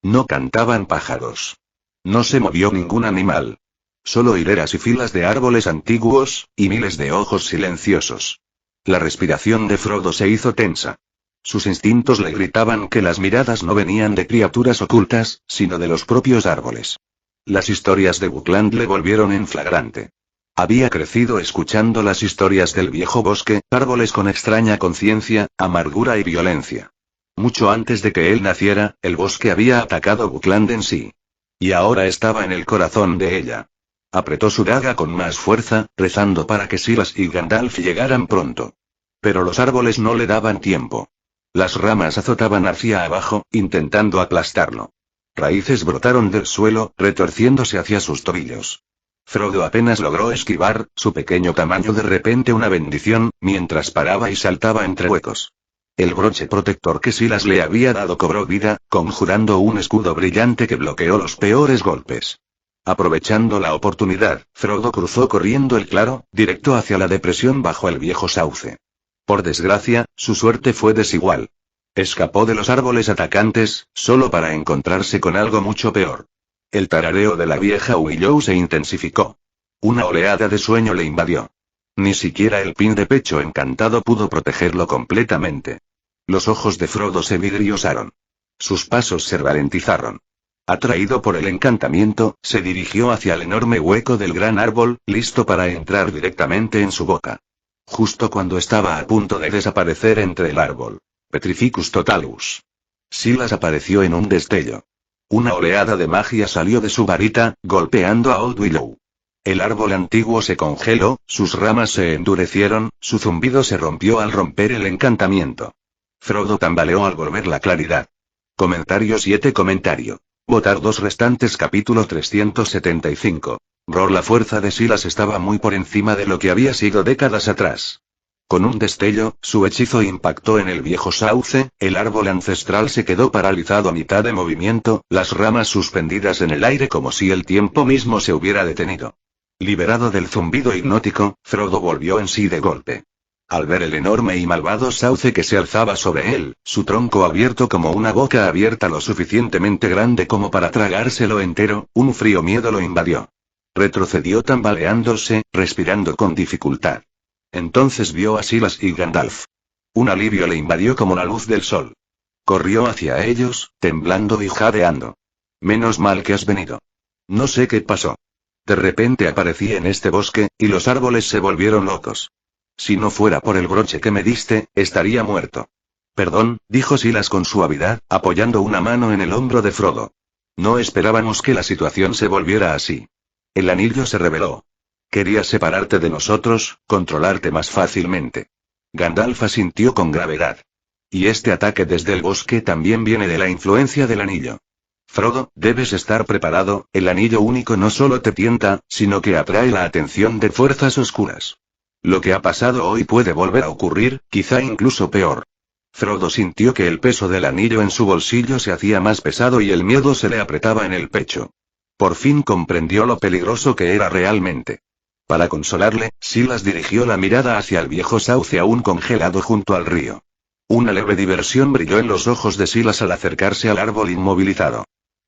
No cantaban pájaros. No se movió ningún animal. Solo hileras y filas de árboles antiguos, y miles de ojos silenciosos. La respiración de Frodo se hizo tensa. Sus instintos le gritaban que las miradas no venían de criaturas ocultas, sino de los propios árboles. Las historias de Buckland le volvieron en flagrante. Había crecido escuchando las historias del viejo bosque, árboles con extraña conciencia, amargura y violencia. Mucho antes de que él naciera, el bosque había atacado Buckland en sí. Y ahora estaba en el corazón de ella. Apretó su daga con más fuerza, rezando para que Silas y Gandalf llegaran pronto. Pero los árboles no le daban tiempo. Las ramas azotaban hacia abajo, intentando aplastarlo. Raíces brotaron del suelo, retorciéndose hacia sus tobillos. Frodo apenas logró esquivar, su pequeño tamaño de repente una bendición, mientras paraba y saltaba entre huecos. El broche protector que Silas le había dado cobró vida, conjurando un escudo brillante que bloqueó los peores golpes. Aprovechando la oportunidad, Frodo cruzó corriendo el claro, directo hacia la depresión bajo el viejo sauce. Por desgracia, su suerte fue desigual. Escapó de los árboles atacantes, solo para encontrarse con algo mucho peor. El tarareo de la vieja Willow se intensificó. Una oleada de sueño le invadió. Ni siquiera el pin de pecho encantado pudo protegerlo completamente. Los ojos de Frodo se vidriosaron. Sus pasos se ralentizaron. Atraído por el encantamiento, se dirigió hacia el enorme hueco del gran árbol, listo para entrar directamente en su boca. Justo cuando estaba a punto de desaparecer entre el árbol. Petrificus totalus. Silas apareció en un destello. Una oleada de magia salió de su varita, golpeando a Old Willow. El árbol antiguo se congeló, sus ramas se endurecieron, su zumbido se rompió al romper el encantamiento. Frodo tambaleó al volver la claridad. Comentario 7. Votar 2 restantes. Capítulo 375. La fuerza de Silas estaba muy por encima de lo que había sido décadas atrás. Con un destello, su hechizo impactó en el viejo sauce, el árbol ancestral se quedó paralizado a mitad de movimiento, las ramas suspendidas en el aire como si el tiempo mismo se hubiera detenido. Liberado del zumbido hipnótico, Frodo volvió en sí de golpe. Al ver el enorme y malvado sauce que se alzaba sobre él, su tronco abierto como una boca abierta lo suficientemente grande como para tragárselo entero, un frío miedo lo invadió. Retrocedió tambaleándose, respirando con dificultad. Entonces vio a Silas y Gandalf. Un alivio le invadió como la luz del sol. Corrió hacia ellos, temblando y jadeando. Menos mal que has venido. No sé qué pasó. De repente aparecí en este bosque, y los árboles se volvieron locos. Si no fuera por el broche que me diste, estaría muerto. Perdón, dijo Silas con suavidad, apoyando una mano en el hombro de Frodo. No esperábamos que la situación se volviera así. El anillo se reveló. Quería separarte de nosotros, controlarte más fácilmente. Gandalf asintió con gravedad. Y este ataque desde el bosque también viene de la influencia del anillo. Frodo, debes estar preparado, el anillo único no solo te tienta, sino que atrae la atención de fuerzas oscuras. Lo que ha pasado hoy puede volver a ocurrir, quizá incluso peor. Frodo sintió que el peso del anillo en su bolsillo se hacía más pesado y el miedo se le apretaba en el pecho. Por fin comprendió lo peligroso que era realmente. Para consolarle, Silas dirigió la mirada hacia el viejo sauce aún congelado junto al río. Una leve diversión brilló en los ojos de Silas al acercarse al árbol inmovilizado.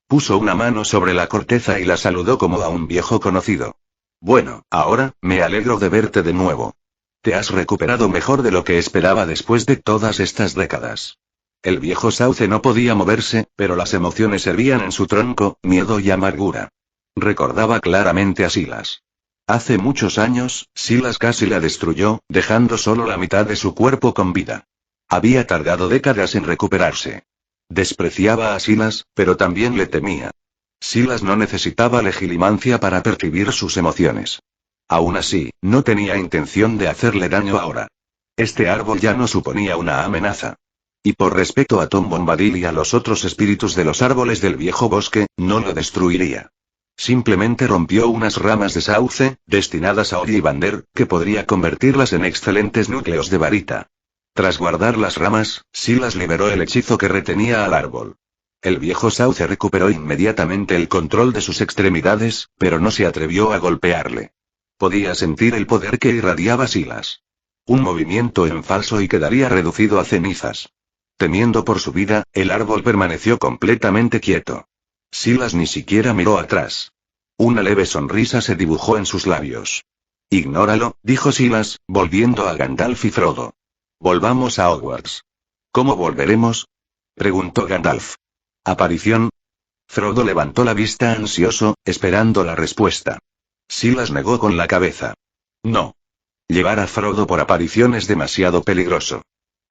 Puso una mano sobre la corteza y la saludó como a un viejo conocido. Bueno, ahora, me alegro de verte de nuevo. Te has recuperado mejor de lo que esperaba después de todas estas décadas. El viejo sauce no podía moverse, pero las emociones hervían en su tronco, miedo y amargura. Recordaba claramente a Silas. Hace muchos años, Silas casi la destruyó, dejando solo la mitad de su cuerpo con vida. Había tardado décadas en recuperarse. Despreciaba a Silas, pero también le temía. Silas no necesitaba legilimancia para percibir sus emociones. Aún así, no tenía intención de hacerle daño ahora. Este árbol ya no suponía una amenaza. Y por respeto a Tom Bombadil y a los otros espíritus de los árboles del viejo bosque, no lo destruiría. Simplemente rompió unas ramas de sauce, destinadas a Ollivander, que podría convertirlas en excelentes núcleos de varita. Tras guardar las ramas, Silas liberó el hechizo que retenía al árbol. El viejo sauce recuperó inmediatamente el control de sus extremidades, pero no se atrevió a golpearle. Podía sentir el poder que irradiaba Silas. Un movimiento en falso y quedaría reducido a cenizas. Temiendo por su vida, el árbol permaneció completamente quieto. Silas ni siquiera miró atrás. Una leve sonrisa se dibujó en sus labios. Ignóralo, dijo Silas, volviendo a Gandalf y Frodo. Volvamos a Hogwarts. ¿Cómo volveremos? Preguntó Gandalf. ¿Aparición? Frodo levantó la vista ansioso, esperando la respuesta. Silas negó con la cabeza. No. Llevar a Frodo por aparición es demasiado peligroso.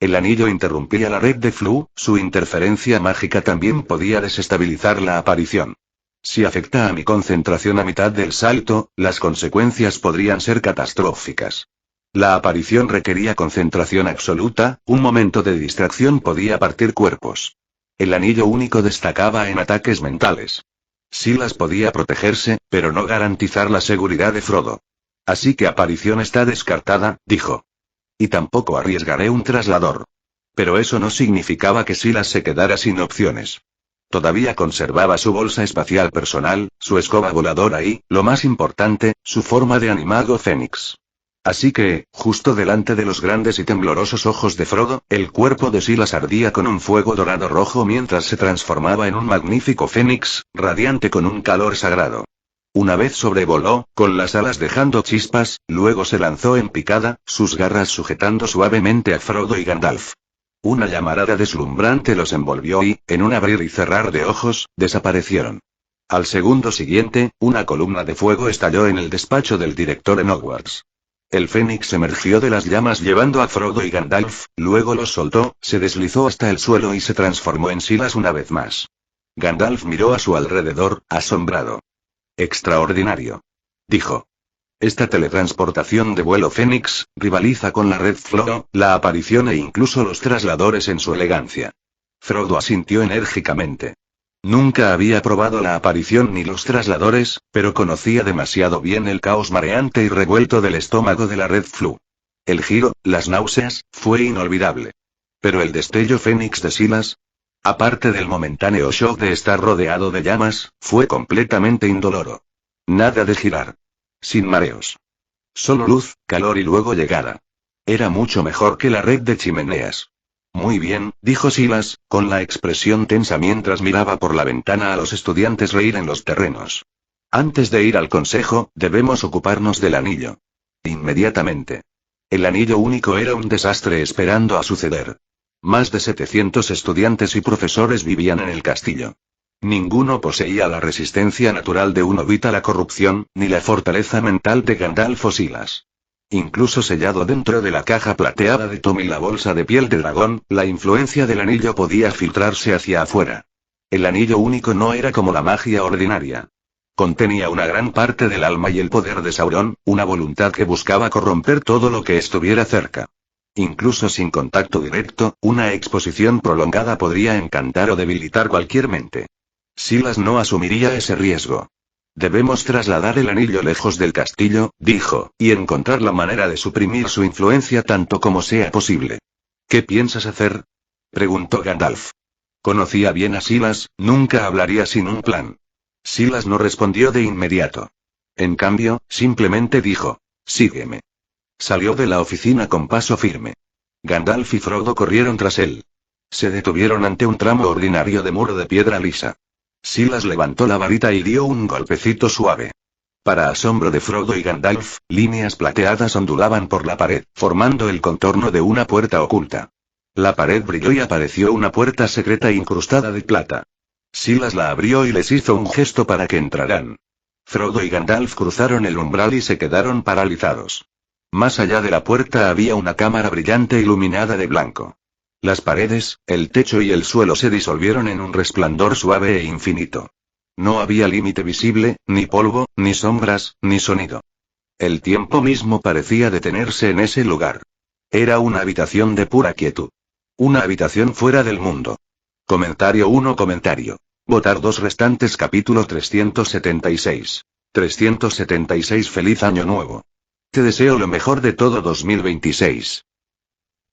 El anillo interrumpía la red de Flu, su interferencia mágica también podía desestabilizar la aparición. Si afecta a mi concentración a mitad del salto, las consecuencias podrían ser catastróficas. La aparición requería concentración absoluta, un momento de distracción podía partir cuerpos. El anillo único destacaba en ataques mentales. Silas podía protegerse, pero no garantizar la seguridad de Frodo. Así que aparición está descartada, dijo. Y tampoco arriesgaré un traslador. Pero eso no significaba que Silas se quedara sin opciones. Todavía conservaba su bolsa espacial personal, su escoba voladora y, lo más importante, su forma de animago fénix. Así que, justo delante de los grandes y temblorosos ojos de Frodo, el cuerpo de Silas ardía con un fuego dorado rojo mientras se transformaba en un magnífico fénix, radiante con un calor sagrado. Una vez sobrevoló, con las alas dejando chispas, luego se lanzó en picada, sus garras sujetando suavemente a Frodo y Gandalf. Una llamarada deslumbrante los envolvió y, en un abrir y cerrar de ojos, desaparecieron. Al segundo siguiente, una columna de fuego estalló en el despacho del director en Hogwarts. El fénix emergió de las llamas llevando a Frodo y Gandalf, luego los soltó, se deslizó hasta el suelo y se transformó en Silas una vez más. Gandalf miró a su alrededor, asombrado. Extraordinario. Dijo. Esta teletransportación de vuelo Fénix, rivaliza con la red Flo, la aparición e incluso los trasladores en su elegancia. Frodo asintió enérgicamente. Nunca había probado la aparición ni los trasladores, pero conocía demasiado bien el caos mareante y revuelto del estómago de la red Flu. El giro, las náuseas, fue inolvidable. Pero el destello Fénix de Silas, aparte del momentáneo shock de estar rodeado de llamas, fue completamente indoloro. Nada de girar. Sin mareos. Solo luz, calor y luego llegada. Era mucho mejor que la red de chimeneas. Muy bien, dijo Silas, con la expresión tensa mientras miraba por la ventana a los estudiantes reír en los terrenos. Antes de ir al consejo, debemos ocuparnos del anillo. Inmediatamente. El anillo único era un desastre esperando a suceder. Más de 700 estudiantes y profesores vivían en el castillo. Ninguno poseía la resistencia natural de un hobbit a la corrupción, ni la fortaleza mental de Gandalf o Silas. Incluso sellado dentro de la caja plateada de Tom y la bolsa de piel de dragón, la influencia del anillo podía filtrarse hacia afuera. El anillo único no era como la magia ordinaria. Contenía una gran parte del alma y el poder de Sauron, una voluntad que buscaba corromper todo lo que estuviera cerca. Incluso sin contacto directo, una exposición prolongada podría encantar o debilitar cualquier mente. Silas no asumiría ese riesgo. Debemos trasladar el anillo lejos del castillo, dijo, y encontrar la manera de suprimir su influencia tanto como sea posible. ¿Qué piensas hacer? Preguntó Gandalf. Conocía bien a Silas, nunca hablaría sin un plan. Silas no respondió de inmediato. En cambio, simplemente dijo, sígueme. Salió de la oficina con paso firme. Gandalf y Frodo corrieron tras él. Se detuvieron ante un tramo ordinario de muro de piedra lisa. Silas levantó la varita y dio un golpecito suave. Para asombro de Frodo y Gandalf, líneas plateadas ondulaban por la pared, formando el contorno de una puerta oculta. La pared brilló y apareció una puerta secreta incrustada de plata. Silas la abrió y les hizo un gesto para que entraran. Frodo y Gandalf cruzaron el umbral y se quedaron paralizados. Más allá de la puerta había una cámara brillante iluminada de blanco. Las paredes, el techo y el suelo se disolvieron en un resplandor suave e infinito. No había límite visible, ni polvo, ni sombras, ni sonido. El tiempo mismo parecía detenerse en ese lugar. Era una habitación de pura quietud. Una habitación fuera del mundo. Comentario 1. Votar 2 restantes. Capítulo 376. 376. Feliz Año Nuevo. Te deseo lo mejor de todo 2026.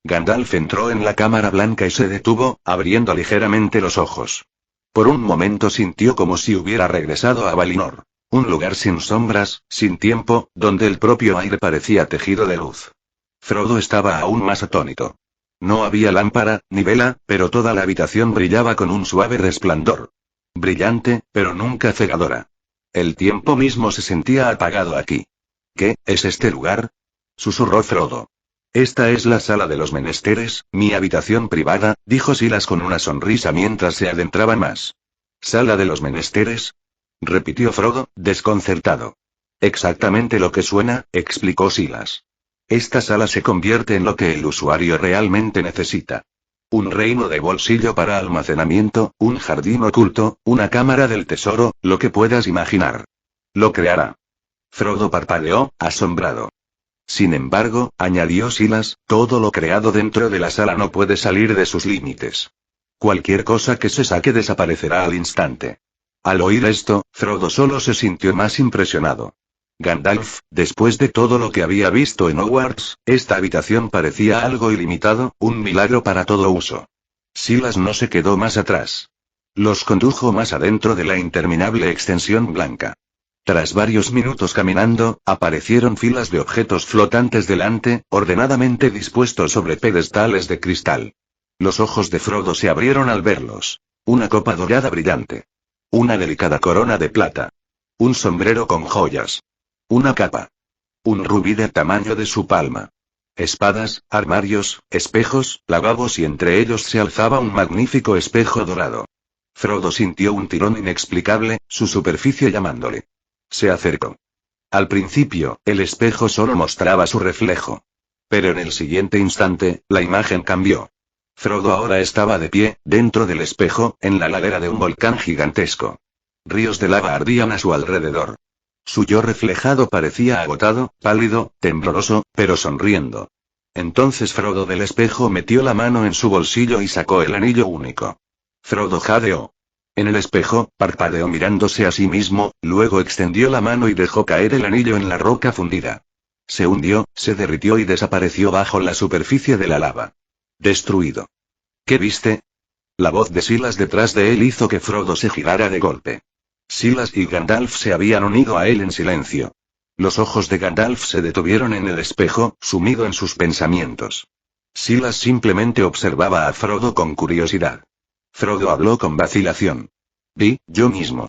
Gandalf entró en la cámara blanca y se detuvo, abriendo ligeramente los ojos. Por un momento sintió como si hubiera regresado a Valinor. Un lugar sin sombras, sin tiempo, donde el propio aire parecía tejido de luz. Frodo estaba aún más atónito. No había lámpara, ni vela, pero toda la habitación brillaba con un suave resplandor. Brillante, pero nunca cegadora. El tiempo mismo se sentía apagado aquí. ¿Qué es este lugar?, susurró Frodo. Esta es la sala de los menesteres, mi habitación privada, dijo Silas con una sonrisa mientras se adentraba más. ¿Sala de los menesteres?, repitió Frodo, desconcertado. Exactamente lo que suena, explicó Silas. Esta sala se convierte en lo que el usuario realmente necesita. Un reino de bolsillo para almacenamiento, un jardín oculto, una cámara del tesoro, lo que puedas imaginar. Lo creará. Frodo parpadeó, asombrado. Sin embargo, añadió Silas, todo lo creado dentro de la sala no puede salir de sus límites. Cualquier cosa que se saque desaparecerá al instante. Al oír esto, Frodo solo se sintió más impresionado. Gandalf, después de todo lo que había visto en Hogwarts, esta habitación parecía algo ilimitado, un milagro para todo uso. Silas no se quedó más atrás. Los condujo más adentro de la interminable extensión blanca. Tras varios minutos caminando, aparecieron filas de objetos flotantes delante, ordenadamente dispuestos sobre pedestales de cristal. Los ojos de Frodo se abrieron al verlos. Una copa dorada brillante. Una delicada corona de plata. Un sombrero con joyas. Una capa. Un rubí de tamaño de su palma. Espadas, armarios, espejos, lavabos y entre ellos se alzaba un magnífico espejo dorado. Frodo sintió un tirón inexplicable, su superficie llamándole. Se acercó. Al principio, el espejo solo mostraba su reflejo. Pero en el siguiente instante, la imagen cambió. Frodo ahora estaba de pie, dentro del espejo, en la ladera de un volcán gigantesco. Ríos de lava ardían a su alrededor. Su yo reflejado parecía agotado, pálido, tembloroso, pero sonriendo. Entonces Frodo del espejo metió la mano en su bolsillo y sacó el anillo único. Frodo jadeó. En el espejo, parpadeó mirándose a sí mismo, luego extendió la mano y dejó caer el anillo en la roca fundida. Se hundió, se derritió y desapareció bajo la superficie de la lava. Destruido. ¿Qué viste? La voz de Silas detrás de él hizo que Frodo se girara de golpe. Silas y Gandalf se habían unido a él en silencio. Los ojos de Gandalf se detuvieron en el espejo, sumido en sus pensamientos. Silas simplemente observaba a Frodo con curiosidad. Frodo habló con vacilación. Vi, yo mismo.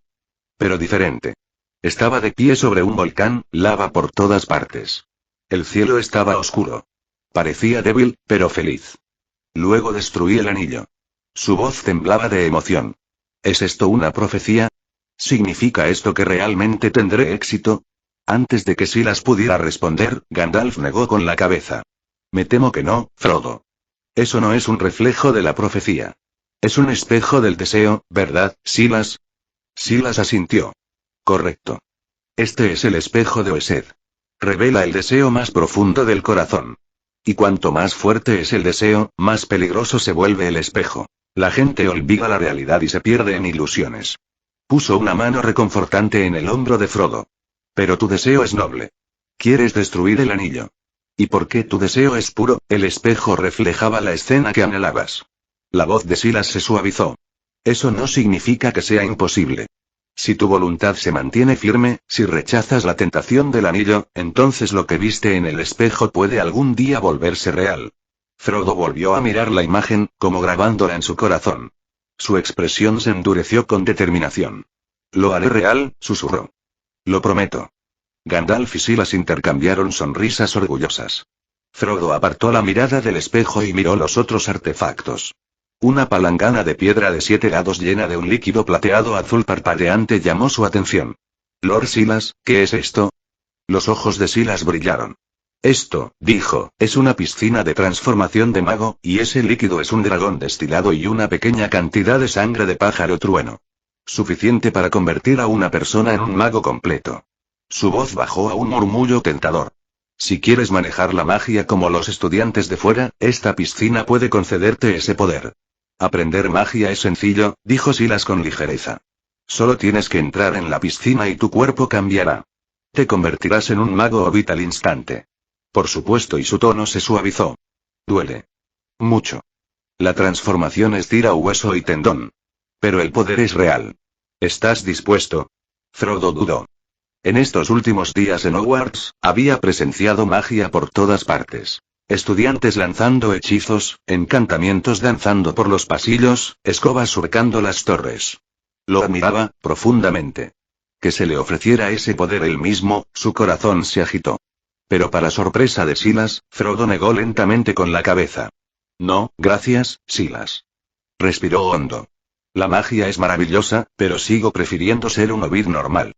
Pero diferente. Estaba de pie sobre un volcán, lava por todas partes. El cielo estaba oscuro. Parecía débil, pero feliz. Luego destruí el anillo. Su voz temblaba de emoción. ¿Es esto una profecía? ¿Significa esto que realmente tendré éxito? Antes de que Silas pudiera responder, Gandalf negó con la cabeza. Me temo que no, Frodo. Eso no es un reflejo de la profecía. Es un espejo del deseo, ¿verdad, Silas? Silas asintió. Correcto. Este es el espejo de Oesed. Revela el deseo más profundo del corazón. Y cuanto más fuerte es el deseo, más peligroso se vuelve el espejo. La gente olvida la realidad y se pierde en ilusiones. Puso una mano reconfortante en el hombro de Frodo. Pero tu deseo es noble. Quieres destruir el anillo. ¿Y por qué tu deseo es puro? El espejo reflejaba la escena que anhelabas. La voz de Silas se suavizó. Eso no significa que sea imposible. Si tu voluntad se mantiene firme, si rechazas la tentación del anillo, entonces lo que viste en el espejo puede algún día volverse real. Frodo volvió a mirar la imagen, como grabándola en su corazón. Su expresión se endureció con determinación. Lo haré real, susurró. Lo prometo. Gandalf y Silas intercambiaron sonrisas orgullosas. Frodo apartó la mirada del espejo y miró los otros artefactos. Una palangana de piedra de 7 lados llena de un líquido plateado azul parpadeante llamó su atención. Lord Silas, ¿qué es esto? Los ojos de Silas brillaron. Esto, dijo, es una piscina de transformación de mago, y ese líquido es un dragón destilado y una pequeña cantidad de sangre de pájaro trueno. Suficiente para convertir a una persona en un mago completo. Su voz bajó a un murmullo tentador. Si quieres manejar la magia como los estudiantes de fuera, esta piscina puede concederte ese poder. Aprender magia es sencillo, dijo Silas con ligereza. Solo tienes que entrar en la piscina y tu cuerpo cambiará. Te convertirás en un mago Hobbit al instante. Por supuesto, y su tono se suavizó. Duele. Mucho. La transformación estira hueso y tendón. Pero el poder es real. ¿Estás dispuesto? Frodo dudó. En estos últimos días en Hogwarts, había presenciado magia por todas partes. Estudiantes lanzando hechizos, encantamientos danzando por los pasillos, escobas surcando las torres. Lo admiraba, profundamente. Que se le ofreciera ese poder él mismo, su corazón se agitó. Pero para sorpresa de Silas, Frodo negó lentamente con la cabeza. No, gracias, Silas. Respiró hondo. La magia es maravillosa, pero sigo prefiriendo ser un hobbit normal.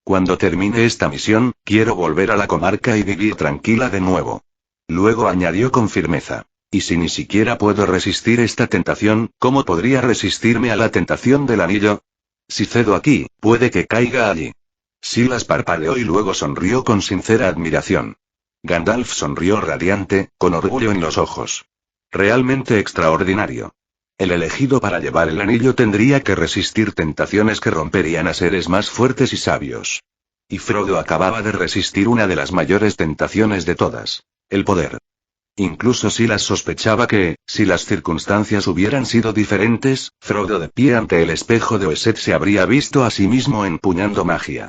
Cuando termine esta misión, quiero volver a la comarca y vivir tranquila de nuevo. Luego añadió con firmeza. Y si ni siquiera puedo resistir esta tentación, ¿cómo podría resistirme a la tentación del anillo? Si cedo aquí, puede que caiga allí. Silas parpadeó y luego sonrió con sincera admiración. Gandalf sonrió radiante, con orgullo en los ojos. Realmente extraordinario. El elegido para llevar el anillo tendría que resistir tentaciones que romperían a seres más fuertes y sabios. Y Frodo acababa de resistir una de las mayores tentaciones de todas. El poder. Incluso Silas sospechaba que, si las circunstancias hubieran sido diferentes, Frodo de pie ante el espejo de Oesed se habría visto a sí mismo empuñando magia.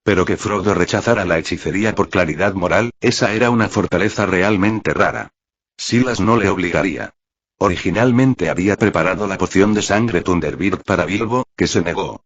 Pero que Frodo rechazara la hechicería por claridad moral, esa era una fortaleza realmente rara. Silas no le obligaría. Originalmente había preparado la poción de sangre Thunderbird para Bilbo, que se negó.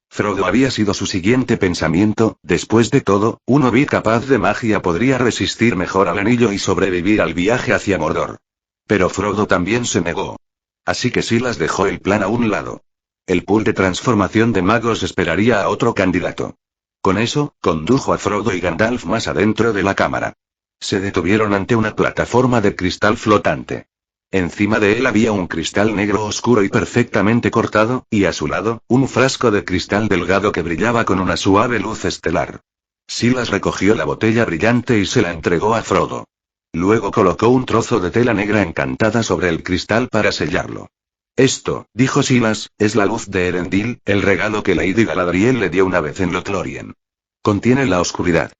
Frodo había sido su siguiente pensamiento, después de todo, un hobbit capaz de magia podría resistir mejor al anillo y sobrevivir al viaje hacia Mordor. Pero Frodo también se negó. Así que Silas dejó el plan a un lado. El pool de transformación de magos esperaría a otro candidato. Con eso, condujo a Frodo y Gandalf más adentro de la cámara. Se detuvieron ante una plataforma de cristal flotante. Encima de él había un cristal negro oscuro y perfectamente cortado, y a su lado, un frasco de cristal delgado que brillaba con una suave luz estelar. Silas recogió la botella brillante y se la entregó a Frodo. Luego colocó un trozo de tela negra encantada sobre el cristal para sellarlo. Esto, dijo Silas, es la luz de Elendil, el regalo que Lady Galadriel le dio una vez en Lothlórien. Contiene la oscuridad.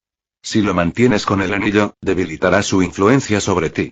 Si lo mantienes con el anillo, debilitará su influencia sobre ti.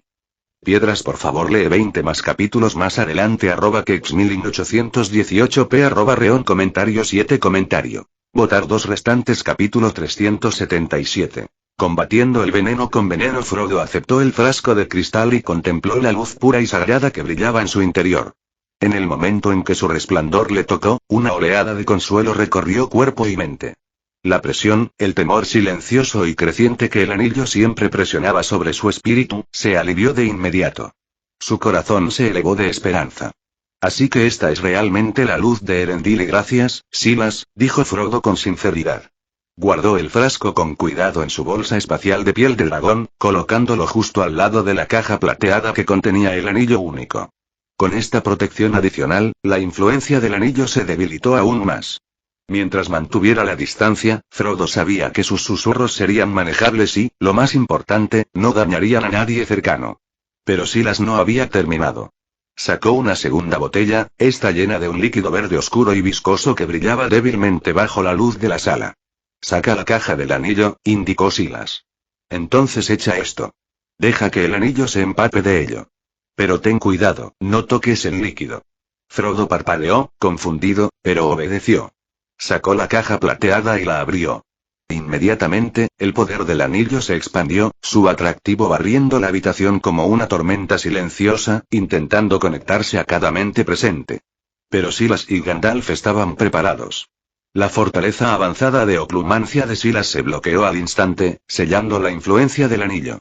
Piedras, por favor, lee 20 más capítulos más adelante @kexmilling818p @reon comentario 7 comentario. Votar 2 restantes capítulo 377. Combatiendo el veneno con veneno. Frodo aceptó el frasco de cristal y contempló la luz pura y sagrada que brillaba en su interior. En el momento en que su resplandor le tocó, una oleada de consuelo recorrió cuerpo y mente. La presión, el temor silencioso y creciente que el anillo siempre presionaba sobre su espíritu, se alivió de inmediato. Su corazón se elevó de esperanza. Así que esta es realmente la luz de Elendil y gracias, Silas, dijo Frodo con sinceridad. Guardó el frasco con cuidado en su bolsa espacial de piel de dragón, colocándolo justo al lado de la caja plateada que contenía el anillo único. Con esta protección adicional, la influencia del anillo se debilitó aún más. Mientras mantuviera la distancia, Frodo sabía que sus susurros serían manejables y, lo más importante, no dañarían a nadie cercano. Pero Silas no había terminado. Sacó una segunda botella, esta llena de un líquido verde oscuro y viscoso que brillaba débilmente bajo la luz de la sala. Saca la caja del anillo, indicó Silas. Entonces echa esto. Deja que el anillo se empape de ello. Pero ten cuidado, no toques el líquido. Frodo parpadeó, confundido, pero obedeció. Sacó la caja plateada y la abrió. Inmediatamente, el poder del anillo se expandió, su atractivo barriendo la habitación como una tormenta silenciosa, intentando conectarse a cada mente presente. Pero Silas y Gandalf estaban preparados. La fortaleza avanzada de oclumancia de Silas se bloqueó al instante, sellando la influencia del anillo.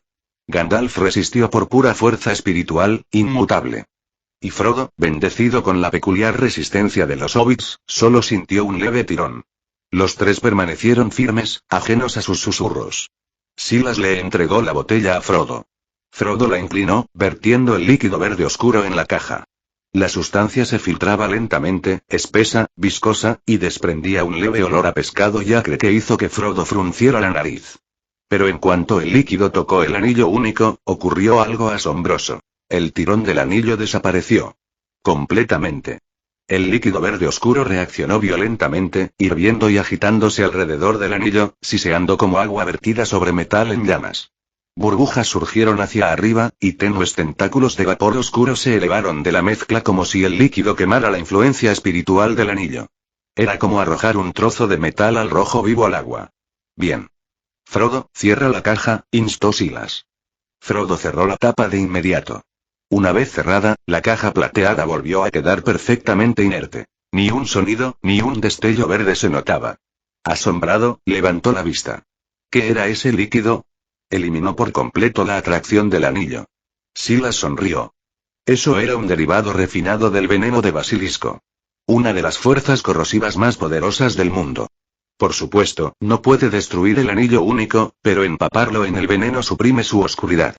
Gandalf resistió por pura fuerza espiritual, inmutable. Y Frodo, bendecido con la peculiar resistencia de los hobbits, solo sintió un leve tirón. Los tres permanecieron firmes, ajenos a sus susurros. Silas le entregó la botella a Frodo. Frodo la inclinó, vertiendo el líquido verde oscuro en la caja. La sustancia se filtraba lentamente, espesa, viscosa, y desprendía un leve olor a pescado y acre que hizo que Frodo frunciera la nariz. Pero en cuanto el líquido tocó el anillo único, ocurrió algo asombroso. El tirón del anillo desapareció. Completamente. El líquido verde oscuro reaccionó violentamente, hirviendo y agitándose alrededor del anillo, siseando como agua vertida sobre metal en llamas. Burbujas surgieron hacia arriba, y tenues tentáculos de vapor oscuro se elevaron de la mezcla como si el líquido quemara la influencia espiritual del anillo. Era como arrojar un trozo de metal al rojo vivo al agua. Bien. Frodo, cierra la caja, instó Silas. Frodo cerró la tapa de inmediato. Una vez cerrada, la caja plateada volvió a quedar perfectamente inerte. Ni un sonido, ni un destello verde se notaba. Asombrado, levantó la vista. ¿Qué era ese líquido? Eliminó por completo la atracción del anillo. Silas sonrió. Eso era un derivado refinado del veneno de basilisco. Una de las fuerzas corrosivas más poderosas del mundo. Por supuesto, no puede destruir el anillo único, pero empaparlo en el veneno suprime su oscuridad.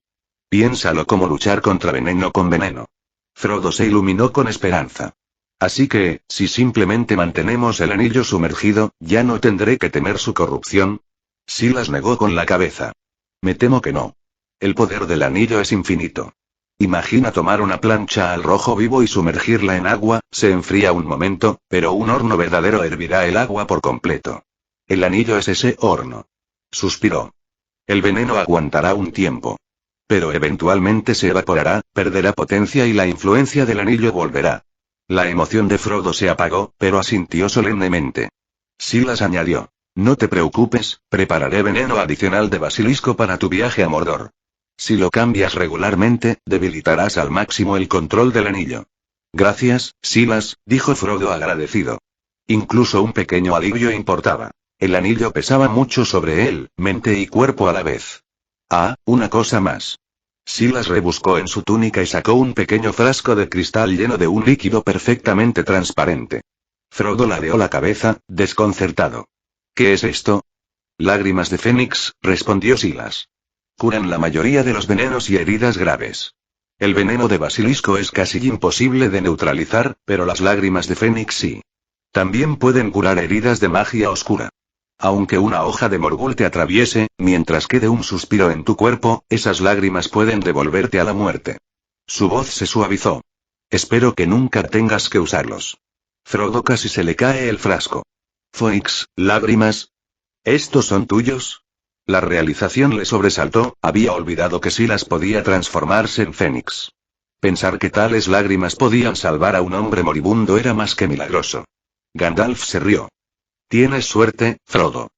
Piénsalo como luchar contra veneno con veneno. Frodo se iluminó con esperanza. Así que, si simplemente mantenemos el anillo sumergido, ¿ya no tendré que temer su corrupción? Silas negó con la cabeza. Me temo que no. El poder del anillo es infinito. Imagina tomar una plancha al rojo vivo y sumergirla en agua, se enfría un momento, pero un horno verdadero hervirá el agua por completo. El anillo es ese horno. Suspiró. El veneno aguantará un tiempo. Pero eventualmente se evaporará, perderá potencia y la influencia del anillo volverá. La emoción de Frodo se apagó, pero asintió solemnemente. Silas añadió. No te preocupes, prepararé veneno adicional de basilisco para tu viaje a Mordor. Si lo cambias regularmente, debilitarás al máximo el control del anillo. Gracias, Silas, dijo Frodo agradecido. Incluso un pequeño alivio importaba. El anillo pesaba mucho sobre él, mente y cuerpo a la vez. Ah, una cosa más. Silas rebuscó en su túnica y sacó un pequeño frasco de cristal lleno de un líquido perfectamente transparente. Frodo ladeó la cabeza, desconcertado. ¿Qué es esto? Lágrimas de Fénix, respondió Silas. Curan la mayoría de los venenos y heridas graves. El veneno de basilisco es casi imposible de neutralizar, pero las lágrimas de Fénix sí. También pueden curar heridas de magia oscura. Aunque una hoja de Morgul te atraviese, mientras quede un suspiro en tu cuerpo, esas lágrimas pueden devolverte a la muerte. Su voz se suavizó. Espero que nunca tengas que usarlos. Frodo casi se le cae el frasco. Fénix, lágrimas. ¿Estos son tuyos? La realización le sobresaltó, había olvidado que Silas podía transformarse en Fénix. Pensar que tales lágrimas podían salvar a un hombre moribundo era más que milagroso. Gandalf se rió. Tienes suerte, Frodo.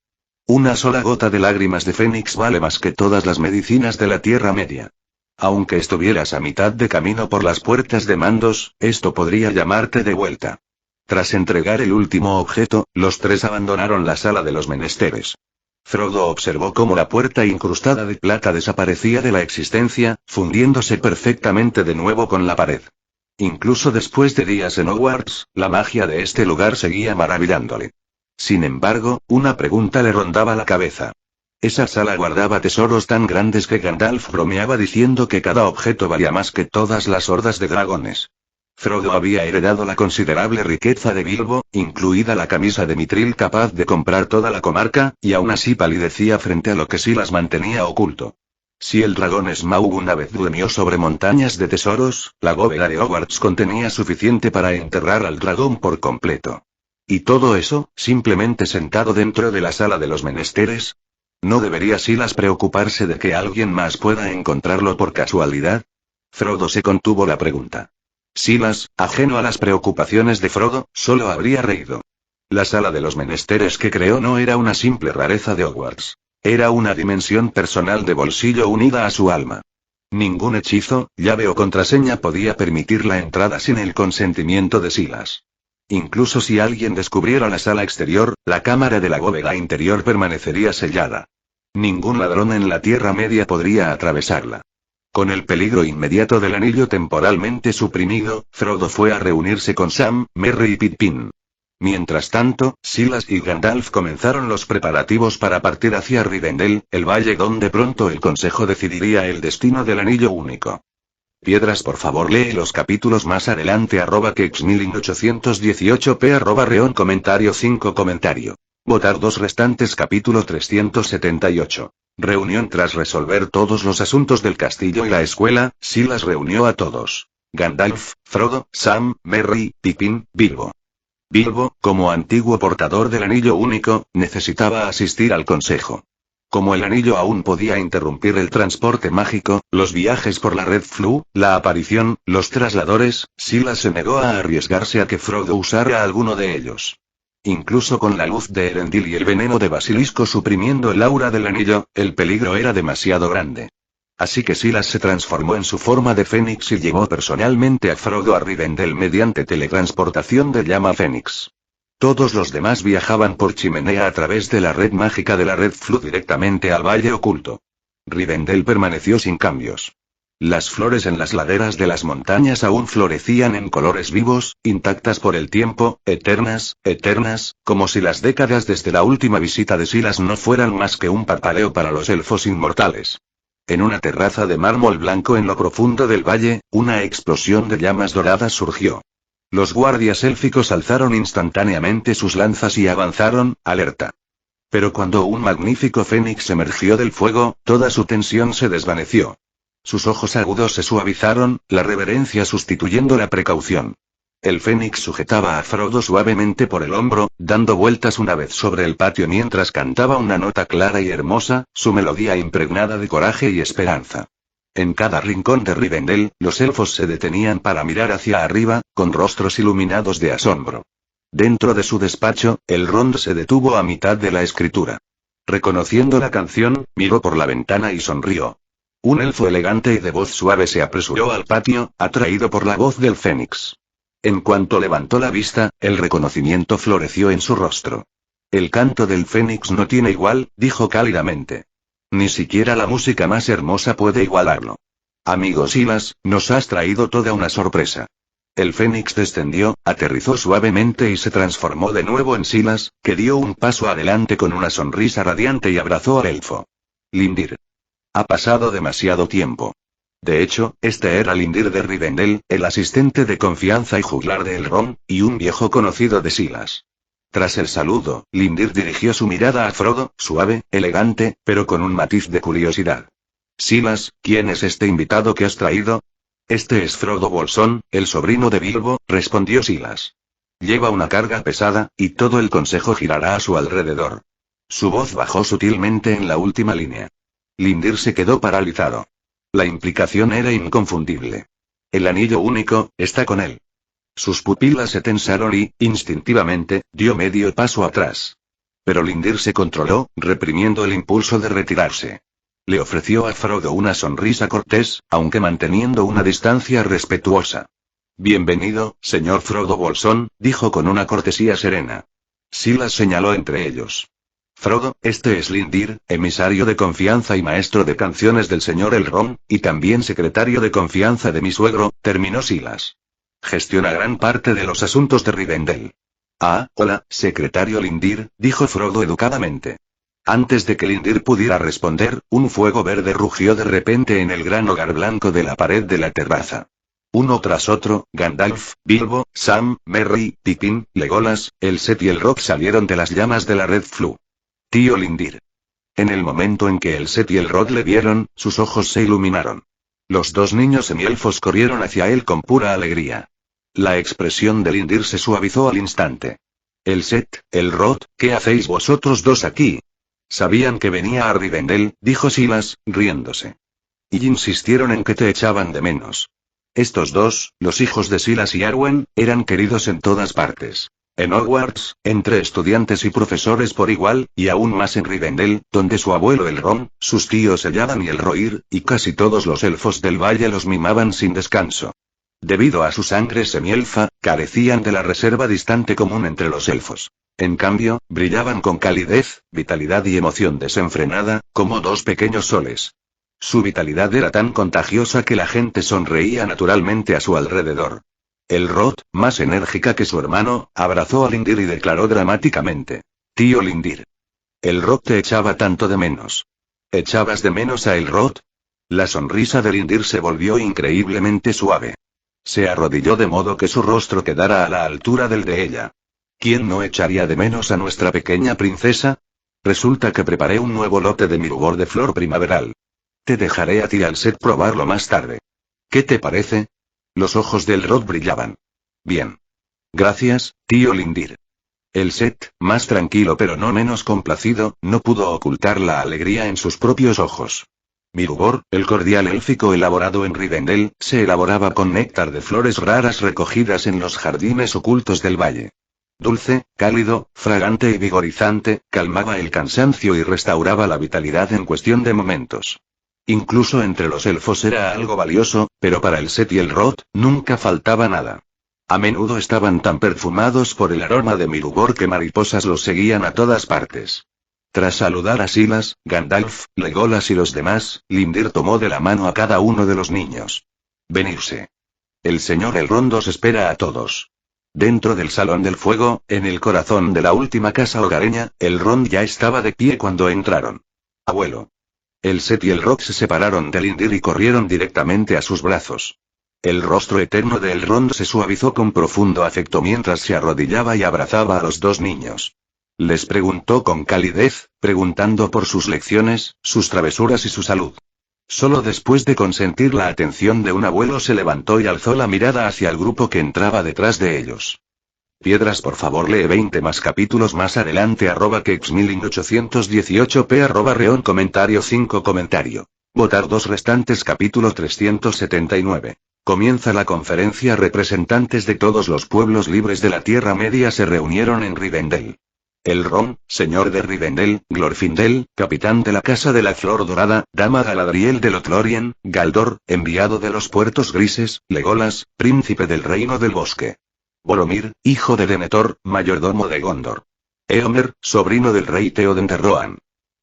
Una sola gota de lágrimas de Fénix vale más que todas las medicinas de la Tierra Media. Aunque estuvieras a mitad de camino por las puertas de Mandos, esto podría llamarte de vuelta. Tras entregar el último objeto, los tres abandonaron la sala de los menesteres. Frodo observó cómo la puerta incrustada de plata desaparecía de la existencia, fundiéndose perfectamente de nuevo con la pared. Incluso después de días en Hogwarts, la magia de este lugar seguía maravillándole. Sin embargo, una pregunta le rondaba la cabeza. Esa sala guardaba tesoros tan grandes que Gandalf bromeaba diciendo que cada objeto valía más que todas las hordas de dragones. Frodo había heredado la considerable riqueza de Bilbo, incluida la camisa de Mithril capaz de comprar toda la comarca, y aún así palidecía frente a lo que Silas mantenía oculto. Si el dragón Smaug una vez durmió sobre montañas de tesoros, la bóveda de Hogwarts contenía suficiente para enterrar al dragón por completo. ¿Y todo eso, simplemente sentado dentro de la sala de los menesteres? ¿No debería Silas preocuparse de que alguien más pueda encontrarlo por casualidad? Frodo se contuvo la pregunta. Silas, ajeno a las preocupaciones de Frodo, solo habría reído. La sala de los menesteres que creó no era una simple rareza de Hogwarts. Era una dimensión personal de bolsillo unida a su alma. Ningún hechizo, llave o contraseña podía permitir la entrada sin el consentimiento de Silas. Incluso si alguien descubriera la sala exterior, la cámara de la bóveda interior permanecería sellada. Ningún ladrón en la Tierra Media podría atravesarla. Con el peligro inmediato del anillo temporalmente suprimido, Frodo fue a reunirse con Sam, Merry y Pippin. Mientras tanto, Silas y Gandalf comenzaron los preparativos para partir hacia Rivendell, el valle donde pronto el consejo decidiría el destino del anillo único. Piedras, por favor, lee los capítulos más adelante. @Kexmilling818p @Reon comentario 5 comentario. Votar 2 restantes capítulo 378. Reunión. Tras resolver todos los asuntos del castillo y la escuela, Silas reunió a todos. Gandalf, Frodo, Sam, Merry, Pippin, Bilbo. Bilbo, como antiguo portador del anillo único, necesitaba asistir al consejo. Como el anillo aún podía interrumpir el transporte mágico, los viajes por la red Flu, la aparición, los trasladores, Silas se negó a arriesgarse a que Frodo usara alguno de ellos. Incluso con la luz de Elendil y el veneno de basilisco suprimiendo el aura del anillo, el peligro era demasiado grande. Así que Silas se transformó en su forma de Fénix y llevó personalmente a Frodo a Rivendell mediante teletransportación de llama Fénix. Todos los demás viajaban por chimenea a través de la red mágica de la red Flu directamente al Valle Oculto. Rivendell permaneció sin cambios. Las flores en las laderas de las montañas aún florecían en colores vivos, intactas por el tiempo, eternas, como si las décadas desde la última visita de Silas no fueran más que un parpadeo para los elfos inmortales. En una terraza de mármol blanco en lo profundo del valle, una explosión de llamas doradas surgió. Los guardias élficos alzaron instantáneamente sus lanzas y avanzaron, alerta. Pero cuando un magnífico fénix emergió del fuego, toda su tensión se desvaneció. Sus ojos agudos se suavizaron, la reverencia sustituyendo la precaución. El fénix sujetaba a Frodo suavemente por el hombro, dando vueltas una vez sobre el patio mientras cantaba una nota clara y hermosa, su melodía impregnada de coraje y esperanza. En cada rincón de Rivendell, los elfos se detenían para mirar hacia arriba, con rostros iluminados de asombro. Dentro de su despacho, Elrond se detuvo a mitad de la escritura. Reconociendo la canción, miró por la ventana y sonrió. Un elfo elegante y de voz suave se apresuró al patio, atraído por la voz del fénix. En cuanto levantó la vista, el reconocimiento floreció en su rostro. El canto del fénix no tiene igual, dijo cálidamente. Ni siquiera la música más hermosa puede igualarlo. Amigo Silas, nos has traído toda una sorpresa. El fénix descendió, aterrizó suavemente y se transformó de nuevo en Silas, que dio un paso adelante con una sonrisa radiante y abrazó al elfo. Lindir. Ha pasado demasiado tiempo. De hecho, este era Lindir de Rivendell, el asistente de confianza y juglar de Elrond, y un viejo conocido de Silas. Tras el saludo, Lindir dirigió su mirada a Frodo, suave, elegante, pero con un matiz de curiosidad. Silas, ¿quién es este invitado que has traído? Este es Frodo Bolsón, el sobrino de Bilbo, respondió Silas. Lleva una carga pesada, y todo el consejo girará a su alrededor. Su voz bajó sutilmente en la última línea. Lindir se quedó paralizado. La implicación era inconfundible. El anillo único, está con él. Sus pupilas se tensaron y, instintivamente, dio medio paso atrás. Pero Lindir se controló, reprimiendo el impulso de retirarse. Le ofreció a Frodo una sonrisa cortés, aunque manteniendo una distancia respetuosa. Bienvenido, señor Frodo Bolsón, dijo con una cortesía serena. Silas señaló entre ellos. Frodo, este es Lindir, emisario de confianza y maestro de canciones del señor Elrond, y también secretario de confianza de mi suegro, terminó Silas. Gestiona gran parte de los asuntos de Rivendell. Ah, hola, secretario Lindir, dijo Frodo educadamente. Antes de que Lindir pudiera responder, un fuego verde rugió de repente en el gran hogar blanco de la pared de la terraza. Uno tras otro, Gandalf, Bilbo, Sam, Merry, Pippin, Legolas, el Set y el Rock salieron de las llamas de la red Flu. Tío Lindir. En el momento en que el Set y el Rod le vieron, sus ojos se iluminaron. Los dos niños semielfos corrieron hacia él con pura alegría. La expresión de Lindir se suavizó al instante. El Set, el Rod, ¿qué hacéis vosotros dos aquí? Sabían que venía a Rivendell, dijo Silas, riéndose. Y insistieron en que te echaban de menos. Estos dos, los hijos de Silas y Arwen, eran queridos en todas partes. En Hogwarts, entre estudiantes y profesores por igual, y aún más en Rivendell, donde su abuelo Elrond, sus tíos Elladan y Elrohir, y casi todos los elfos del valle los mimaban sin descanso. Debido a su sangre semielfa, carecían de la reserva distante común entre los elfos. En cambio, brillaban con calidez, vitalidad y emoción desenfrenada, como dos pequeños soles. Su vitalidad era tan contagiosa que la gente sonreía naturalmente a su alrededor. Elrond, más enérgica que su hermano, abrazó a Lindir y declaró dramáticamente: «Tío Lindir. Elrond te echaba tanto de menos». «¿Echabas de menos a Elrond?». La sonrisa de Lindir se volvió increíblemente suave. Se arrodilló de modo que su rostro quedara a la altura del de ella. «¿Quién no echaría de menos a nuestra pequeña princesa? Resulta que preparé un nuevo lote de mi rubor de flor primaveral. Te dejaré a ti al Set probarlo más tarde. ¿Qué te parece?». Los ojos de Elrond brillaban. «Bien. Gracias, tío Lindir». El Set, más tranquilo pero no menos complacido, no pudo ocultar la alegría en sus propios ojos. Mi rubor, el cordial élfico elaborado en Rivendell, se elaboraba con néctar de flores raras recogidas en los jardines ocultos del valle. Dulce, cálido, fragante y vigorizante, calmaba el cansancio y restauraba la vitalidad en cuestión de momentos. Incluso entre los elfos era algo valioso, pero para el Set y Elrond, nunca faltaba nada. A menudo estaban tan perfumados por el aroma de mi rubor que mariposas los seguían a todas partes. Tras saludar a Silas, Gandalf, Legolas y los demás, Lindir tomó de la mano a cada uno de los niños. «Venirse. El señor Elrond os espera a todos». Dentro del Salón del Fuego, en el corazón de la última casa hogareña, Elrond ya estaba de pie cuando entraron. «Abuelo». El Set y Elrond se separaron de Lindir y corrieron directamente a sus brazos. El rostro eterno de Elrond se suavizó con profundo afecto mientras se arrodillaba y abrazaba a los dos niños. Les preguntó con calidez, preguntando por sus lecciones, sus travesuras y su salud. Solo después de consentir la atención de un abuelo se levantó y alzó la mirada hacia el grupo que entraba detrás de ellos. Piedras, por favor, lee 20 más capítulos más adelante @kexmilling818p @reon comentario 5 comentario. Votar 2 restantes capítulo 379. Comienza la conferencia. Representantes de todos los pueblos libres de la Tierra Media se reunieron en Rivendell. Elrond, señor de Rivendell, Glorfindel, capitán de la Casa de la Flor Dorada, dama Galadriel de Lothlórien, Galdor, enviado de los Puertos Grises, Legolas, príncipe del Reino del Bosque. Boromir, hijo de Denethor, mayordomo de Gondor. Éomer, sobrino del rey Théoden de Rohan.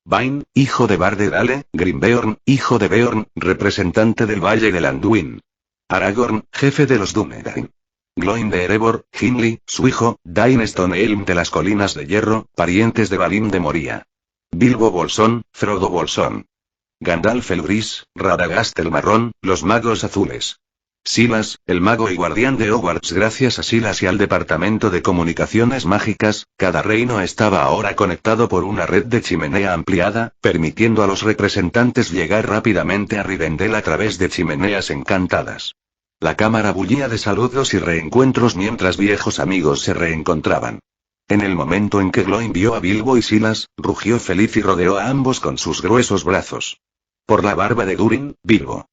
Bain, hijo de Bardedale, Grimbeorn, hijo de Beorn, representante del Valle de Anduin. Aragorn, jefe de los Dúnedain. Gloin de Erebor, Gimli, su hijo, Dain Stonehelm de las Colinas de Hierro, parientes de Balin de Moría. Bilbo Bolsón, Frodo Bolsón. Gandalf el Gris, Radagast el Marrón, los Magos Azules. Silas, el mago y guardián de Hogwarts. Gracias a Silas y al Departamento de Comunicaciones Mágicas, cada reino estaba ahora conectado por una red de chimenea ampliada, permitiendo a los representantes llegar rápidamente a Rivendell a través de chimeneas encantadas. La cámara bullía de saludos y reencuentros mientras viejos amigos se reencontraban. En el momento en que Gloin vio a Bilbo y Silas, rugió feliz y rodeó a ambos con sus gruesos brazos. Por la barba de Durin, Bilbo.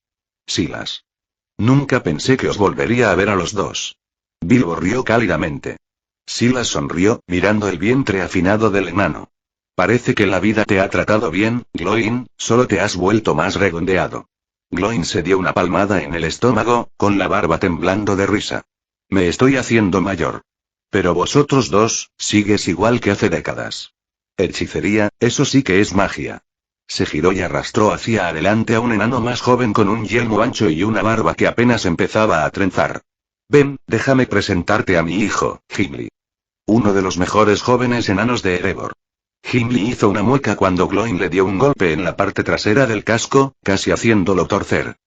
Silas. Nunca pensé que os volvería a ver a los dos. Bilbo rió cálidamente. Silas sonrió, mirando el vientre afinado del enano. Parece que la vida te ha tratado bien, Gloin, solo te has vuelto más redondeado. Gloin se dio una palmada en el estómago, con la barba temblando de risa. Me estoy haciendo mayor. Pero vosotros dos, sigues igual que hace décadas. Hechicería, eso sí que es magia. Se giró y arrastró hacia adelante a un enano más joven con un yelmo ancho y una barba que apenas empezaba a trenzar. Ven, déjame presentarte a mi hijo, Gimli. Uno de los mejores jóvenes enanos de Erebor. Gimli hizo una mueca cuando Gloin le dio un golpe en la parte trasera del casco, casi haciéndolo torcer.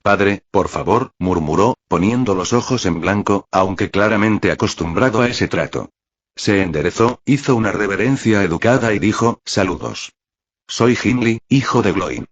Padre, por favor, murmuró, poniendo los ojos en blanco, aunque claramente acostumbrado a ese trato. Se enderezó, hizo una reverencia educada y dijo, saludos. Soy Gimli, hijo de Gloin.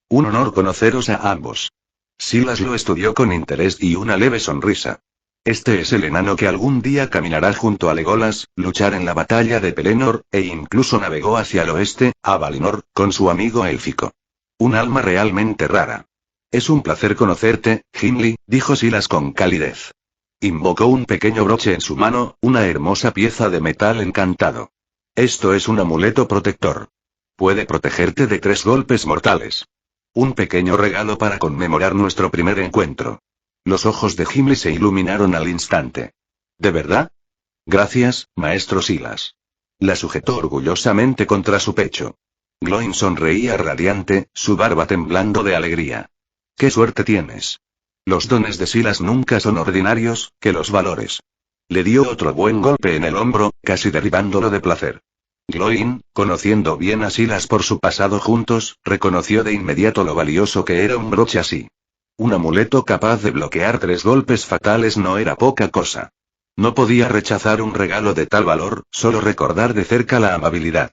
Un honor conoceros a ambos. Silas lo estudió con interés y una leve sonrisa. Este es el enano que algún día caminará junto a Legolas, luchar en la batalla de Pelennor, e incluso navegó hacia el oeste, a Valinor, con su amigo élfico. Un alma realmente rara. Es un placer conocerte, Gimli, dijo Silas con calidez. Invocó un pequeño broche en su mano, una hermosa pieza de metal encantado. Esto es un amuleto protector. Puede protegerte de 3 golpes mortales. Un pequeño regalo para conmemorar nuestro primer encuentro. Los ojos de Gimli se iluminaron al instante. ¿De verdad? Gracias, maestro Silas. La sujetó orgullosamente contra su pecho. Gloin sonreía radiante, su barba temblando de alegría. ¡Qué suerte tienes! Los dones de Silas nunca son ordinarios, que los valores. Le dio otro buen golpe en el hombro, casi derribándolo de placer. Gloin, conociendo bien a Silas por su pasado juntos, reconoció de inmediato lo valioso que era un broche así. Un amuleto capaz de bloquear 3 golpes fatales no era poca cosa. No podía rechazar un regalo de tal valor, solo recordar de cerca la amabilidad.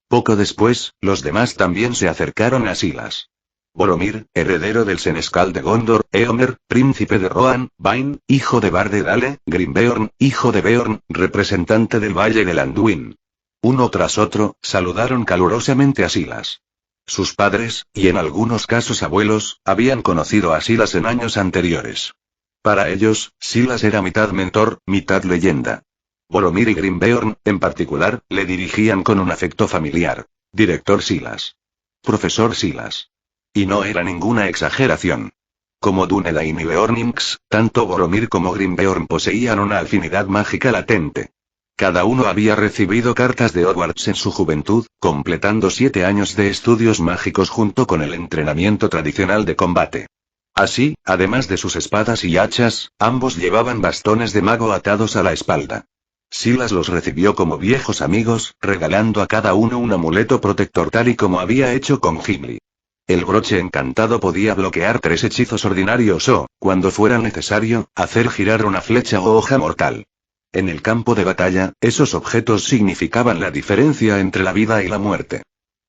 Poco después, los demás también se acercaron a Silas. Boromir, heredero del senescal de Gondor, Éomer, príncipe de Rohan, Bain, hijo de Bar de Dale, Grimbeorn, hijo de Beorn, representante del Valle del Anduin. Uno tras otro, saludaron calurosamente a Silas. Sus padres, y en algunos casos abuelos, habían conocido a Silas en años anteriores. Para ellos, Silas era mitad mentor, mitad leyenda. Boromir y Grimbeorn, en particular, le dirigían con un afecto familiar. Director Silas. Profesor Silas. Y no era ninguna exageración. Como Dúnedain y Beorninx, tanto Boromir como Grimbeorn poseían una afinidad mágica latente. Cada uno había recibido cartas de Hogwarts en su juventud, completando 7 años de estudios mágicos junto con el entrenamiento tradicional de combate. Así, además de sus espadas y hachas, ambos llevaban bastones de mago atados a la espalda. Silas los recibió como viejos amigos, regalando a cada uno un amuleto protector tal y como había hecho con Gimli. El broche encantado podía bloquear 3 hechizos ordinarios o, cuando fuera necesario, hacer girar una flecha o hoja mortal. En el campo de batalla, esos objetos significaban la diferencia entre la vida y la muerte.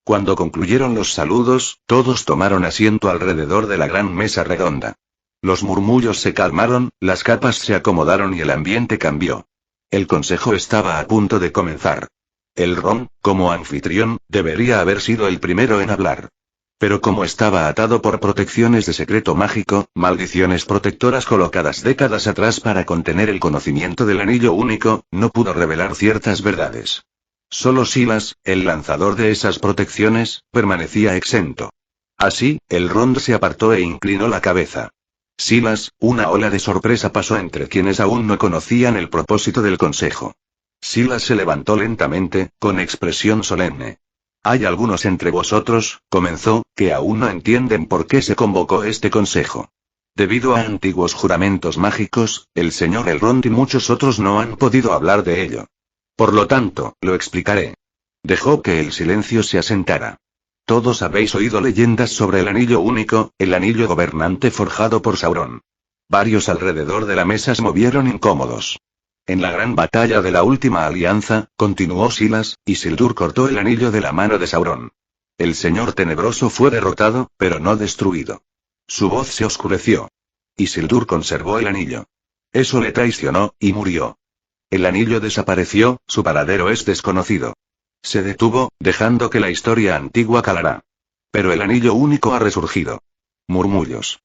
Cuando concluyeron los saludos, todos tomaron asiento alrededor de la gran mesa redonda. Los murmullos se calmaron, las capas se acomodaron y el ambiente cambió. El consejo estaba a punto de comenzar. Elrond, como anfitrión, debería haber sido el primero en hablar. Pero como estaba atado por protecciones de secreto mágico, maldiciones protectoras colocadas décadas atrás para contener el conocimiento del anillo único, no pudo revelar ciertas verdades. Solo Silas, el lanzador de esas protecciones, permanecía exento. Así, Elrond se apartó e inclinó la cabeza. Silas, una ola de sorpresa pasó entre quienes aún no conocían el propósito del consejo. Silas se levantó lentamente, con expresión solemne. Hay algunos entre vosotros, comenzó, que aún no entienden por qué se convocó este consejo. Debido a antiguos juramentos mágicos, el señor Elrond y muchos otros no han podido hablar de ello. Por lo tanto, lo explicaré. Dejó que el silencio se asentara. Todos habéis oído leyendas sobre el anillo único, el anillo gobernante forjado por Sauron. Varios alrededor de la mesa se movieron incómodos. En la gran batalla de la última alianza, continuó Silas, Isildur cortó el anillo de la mano de Sauron. El señor tenebroso fue derrotado, pero no destruido. Su voz se oscureció. Isildur conservó el anillo. Eso le traicionó, y murió. El anillo desapareció, su paradero es desconocido. Se detuvo, dejando que la historia antigua calara. Pero el anillo único ha resurgido. Murmullos.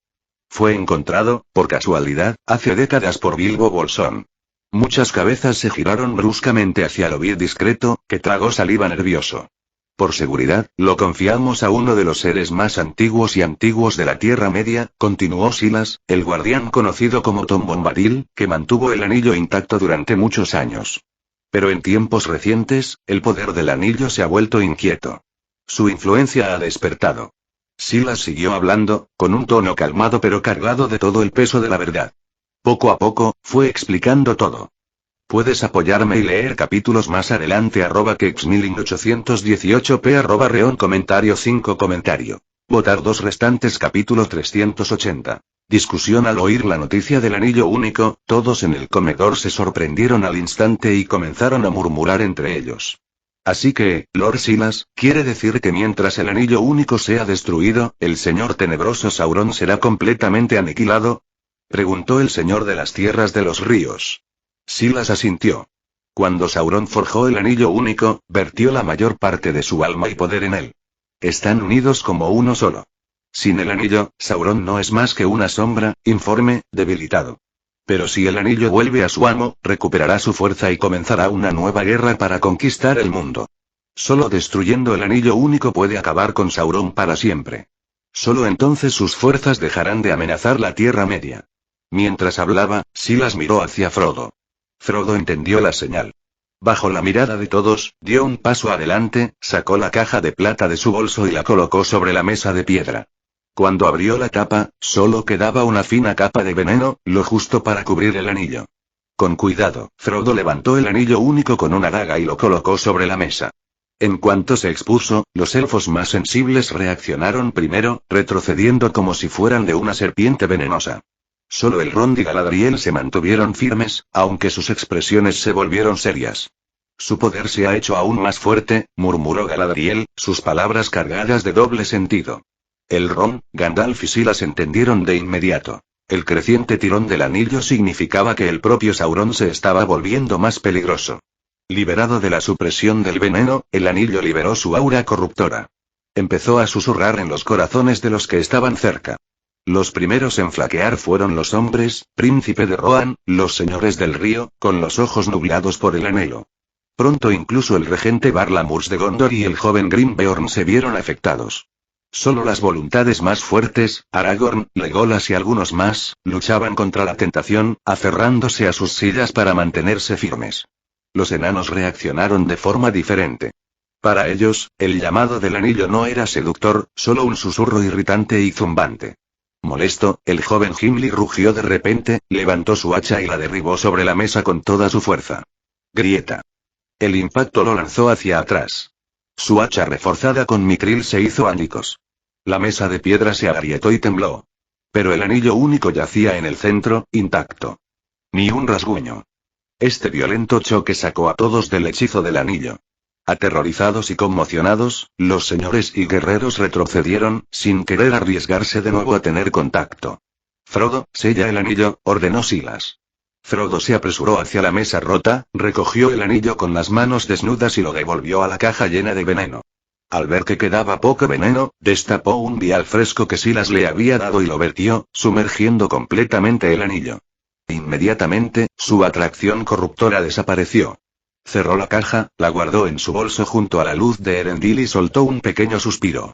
Fue encontrado, por casualidad, hace décadas por Bilbo Bolsón. Muchas cabezas se giraron bruscamente hacia el Hobbit discreto, que tragó saliva nervioso. Por seguridad, lo confiamos a uno de los seres más antiguos de la Tierra Media, continuó Silas, el guardián conocido como Tom Bombadil, que mantuvo el anillo intacto durante muchos años. Pero en tiempos recientes, el poder del anillo se ha vuelto inquieto. Su influencia ha despertado. Silas siguió hablando, con un tono calmado pero cargado de todo el peso de la verdad. Poco a poco, fue explicando todo. Puedes apoyarme y leer capítulos más adelante @kexmilling818p @reon comentario 5 comentario. Votar 2 restantes capítulo 380. Discusión al oír la noticia del anillo único, todos en el comedor se sorprendieron al instante y comenzaron a murmurar entre ellos. Así que, Lord Silas, ¿quiere decir que mientras el anillo único sea destruido, el señor tenebroso Sauron será completamente aniquilado? Preguntó el señor de las tierras de los ríos. Silas asintió. Cuando Sauron forjó el anillo único, vertió la mayor parte de su alma y poder en él. Están unidos como uno solo. Sin el anillo, Sauron no es más que una sombra, informe, debilitado. Pero si el anillo vuelve a su amo, recuperará su fuerza y comenzará una nueva guerra para conquistar el mundo. Solo destruyendo el anillo único puede acabar con Sauron para siempre. Solo entonces sus fuerzas dejarán de amenazar la Tierra Media. Mientras hablaba, Silas miró hacia Frodo. Frodo entendió la señal. Bajo la mirada de todos, dio un paso adelante, sacó la caja de plata de su bolso y la colocó sobre la mesa de piedra. Cuando abrió la tapa, solo quedaba una fina capa de veneno, lo justo para cubrir el anillo. Con cuidado, Frodo levantó el anillo único con una daga y lo colocó sobre la mesa. En cuanto se expuso, los elfos más sensibles reaccionaron primero, retrocediendo como si fueran de una serpiente venenosa. Solo Elrond y Galadriel se mantuvieron firmes, aunque sus expresiones se volvieron serias. Su poder se ha hecho aún más fuerte, murmuró Galadriel, sus palabras cargadas de doble sentido. Elrond, Gandalf y Silas entendieron de inmediato. El creciente tirón del anillo significaba que el propio Sauron se estaba volviendo más peligroso. Liberado de la supresión del veneno, el anillo liberó su aura corruptora. Empezó a susurrar en los corazones de los que estaban cerca. Los primeros en flaquear fueron los hombres, príncipe de Rohan, los señores del río, con los ojos nublados por el anhelo. Pronto incluso el regente Barlamurs de Gondor y el joven Grimbeorn se vieron afectados. Solo las voluntades más fuertes, Aragorn, Legolas y algunos más, luchaban contra la tentación, aferrándose a sus sillas para mantenerse firmes. Los enanos reaccionaron de forma diferente. Para ellos, el llamado del anillo no era seductor, solo un susurro irritante y zumbante. Molesto, el joven Gimli rugió de repente, levantó su hacha y la derribó sobre la mesa con toda su fuerza. Grieta. El impacto lo lanzó hacia atrás. Su hacha reforzada con mitril se hizo añicos. La mesa de piedra se agrietó y tembló. Pero el anillo único yacía en el centro, intacto. Ni un rasguño. Este violento choque sacó a todos del hechizo del anillo. Aterrorizados y conmocionados, los señores y guerreros retrocedieron, sin querer arriesgarse de nuevo a tener contacto. Frodo, sella el anillo, ordenó Silas. Frodo se apresuró hacia la mesa rota, recogió el anillo con las manos desnudas y lo devolvió a la caja llena de veneno. Al ver que quedaba poco veneno, destapó un vial fresco que Silas le había dado y lo vertió, sumergiendo completamente el anillo. Inmediatamente, su atracción corruptora desapareció. Cerró la caja, la guardó en su bolso junto a la luz de Erendil y soltó un pequeño suspiro.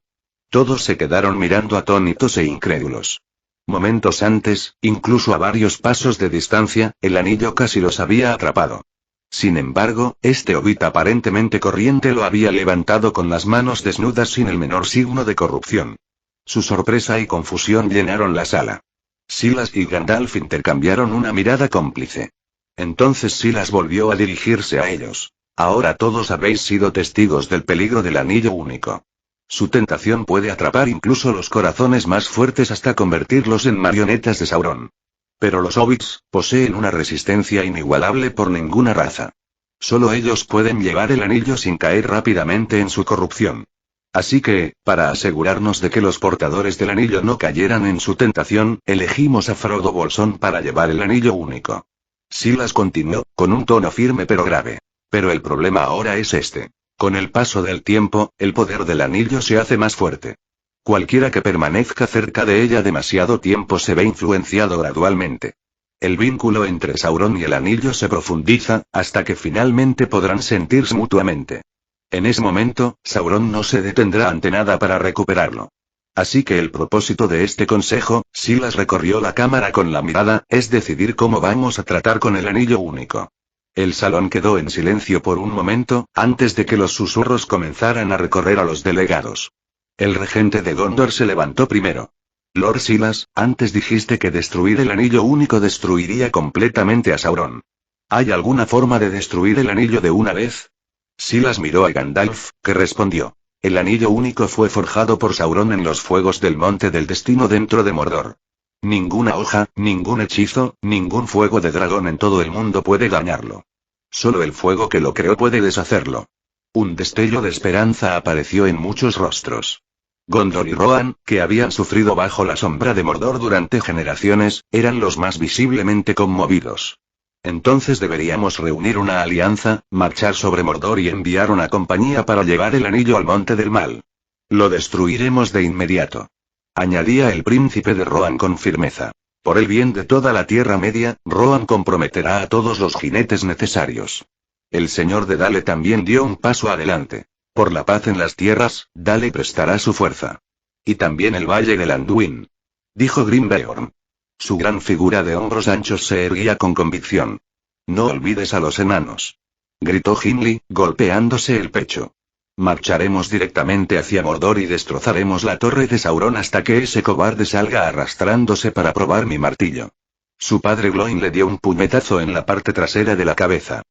Todos se quedaron mirando atónitos e incrédulos. Momentos antes, incluso a varios pasos de distancia, el anillo casi los había atrapado. Sin embargo, este hobbit aparentemente corriente lo había levantado con las manos desnudas sin el menor signo de corrupción. Su sorpresa y confusión llenaron la sala. Silas y Gandalf intercambiaron una mirada cómplice. Entonces Silas volvió a dirigirse a ellos. Ahora todos habéis sido testigos del peligro del anillo único. Su tentación puede atrapar incluso los corazones más fuertes hasta convertirlos en marionetas de Sauron. Pero los hobbits poseen una resistencia inigualable por ninguna raza. Solo ellos pueden llevar el anillo sin caer rápidamente en su corrupción. Así que, para asegurarnos de que los portadores del anillo no cayeran en su tentación, elegimos a Frodo Bolsón para llevar el anillo único. Silas continuó, con un tono firme pero grave. Pero el problema ahora es este. Con el paso del tiempo, el poder del anillo se hace más fuerte. Cualquiera que permanezca cerca de ella demasiado tiempo se ve influenciado gradualmente. El vínculo entre Sauron y el anillo se profundiza, hasta que finalmente podrán sentirse mutuamente. En ese momento, Sauron no se detendrá ante nada para recuperarlo. Así que el propósito de este consejo, Silas recorrió la cámara con la mirada, es decidir cómo vamos a tratar con el anillo único. El salón quedó en silencio por un momento, antes de que los susurros comenzaran a recorrer a los delegados. El regente de Gondor se levantó primero. Lord Silas, antes dijiste que destruir el anillo único destruiría completamente a Sauron. ¿Hay alguna forma de destruir el anillo de una vez? Silas miró a Gandalf, que respondió. El anillo único fue forjado por Sauron en los fuegos del Monte del Destino dentro de Mordor. Ninguna hoja, ningún hechizo, ningún fuego de dragón en todo el mundo puede dañarlo. Solo el fuego que lo creó puede deshacerlo. Un destello de esperanza apareció en muchos rostros. Gondor y Rohan, que habían sufrido bajo la sombra de Mordor durante generaciones, eran los más visiblemente conmovidos. Entonces deberíamos reunir una alianza, marchar sobre Mordor y enviar una compañía para llevar el anillo al Monte del Mal. Lo destruiremos de inmediato. Añadía el príncipe de Rohan con firmeza. Por el bien de toda la Tierra Media, Rohan comprometerá a todos los jinetes necesarios. El señor de Dale también dio un paso adelante. Por la paz en las tierras, Dale prestará su fuerza. Y también el valle del Anduin. Dijo Grimbeorn. Su gran figura de hombros anchos se erguía con convicción. No olvides a los enanos. Gritó Gimli, golpeándose el pecho. Marcharemos directamente hacia Mordor y destrozaremos la torre de Sauron hasta que ese cobarde salga arrastrándose para probar mi martillo. Su padre Gloin le dio un puñetazo en la parte trasera de la cabeza.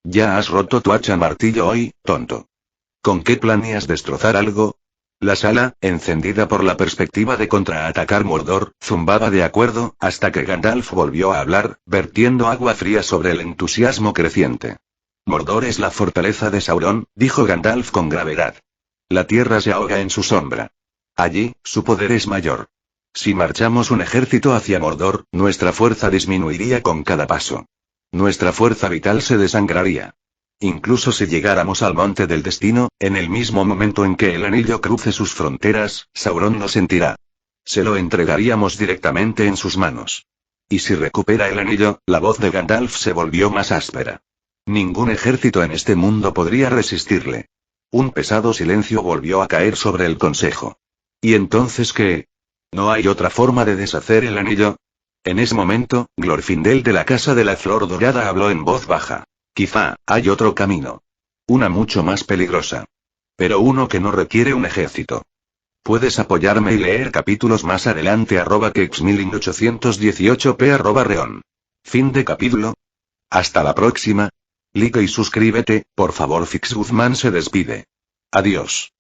Ya has roto tu hacha martillo hoy, tonto. ¿Con qué planeas destrozar algo? La sala, encendida por la perspectiva de contraatacar Mordor, zumbaba de acuerdo, hasta que Gandalf volvió a hablar, vertiendo agua fría sobre el entusiasmo creciente. Mordor es la fortaleza de Sauron, dijo Gandalf con gravedad. La tierra se ahoga en su sombra. Allí, su poder es mayor. Si marchamos un ejército hacia Mordor, nuestra fuerza disminuiría con cada paso. Nuestra fuerza vital se desangraría. Incluso si llegáramos al Monte del Destino, en el mismo momento en que el anillo cruce sus fronteras, Sauron lo sentirá. Se lo entregaríamos directamente en sus manos. Y si recupera el anillo, la voz de Gandalf se volvió más áspera. Ningún ejército en este mundo podría resistirle. Un pesado silencio volvió a caer sobre el consejo. ¿Y entonces qué? ¿No hay otra forma de deshacer el anillo? En ese momento, Glorfindel de la Casa de la Flor Dorada habló en voz baja. Quizá, hay otro camino. Una mucho más peligrosa. Pero uno que no requiere un ejército. Puedes apoyarme y leer capítulos más adelante @kexmil1818p @reon. Fin de capítulo. Hasta la próxima. Like y suscríbete, por favor. Fix Guzmán se despide. Adiós.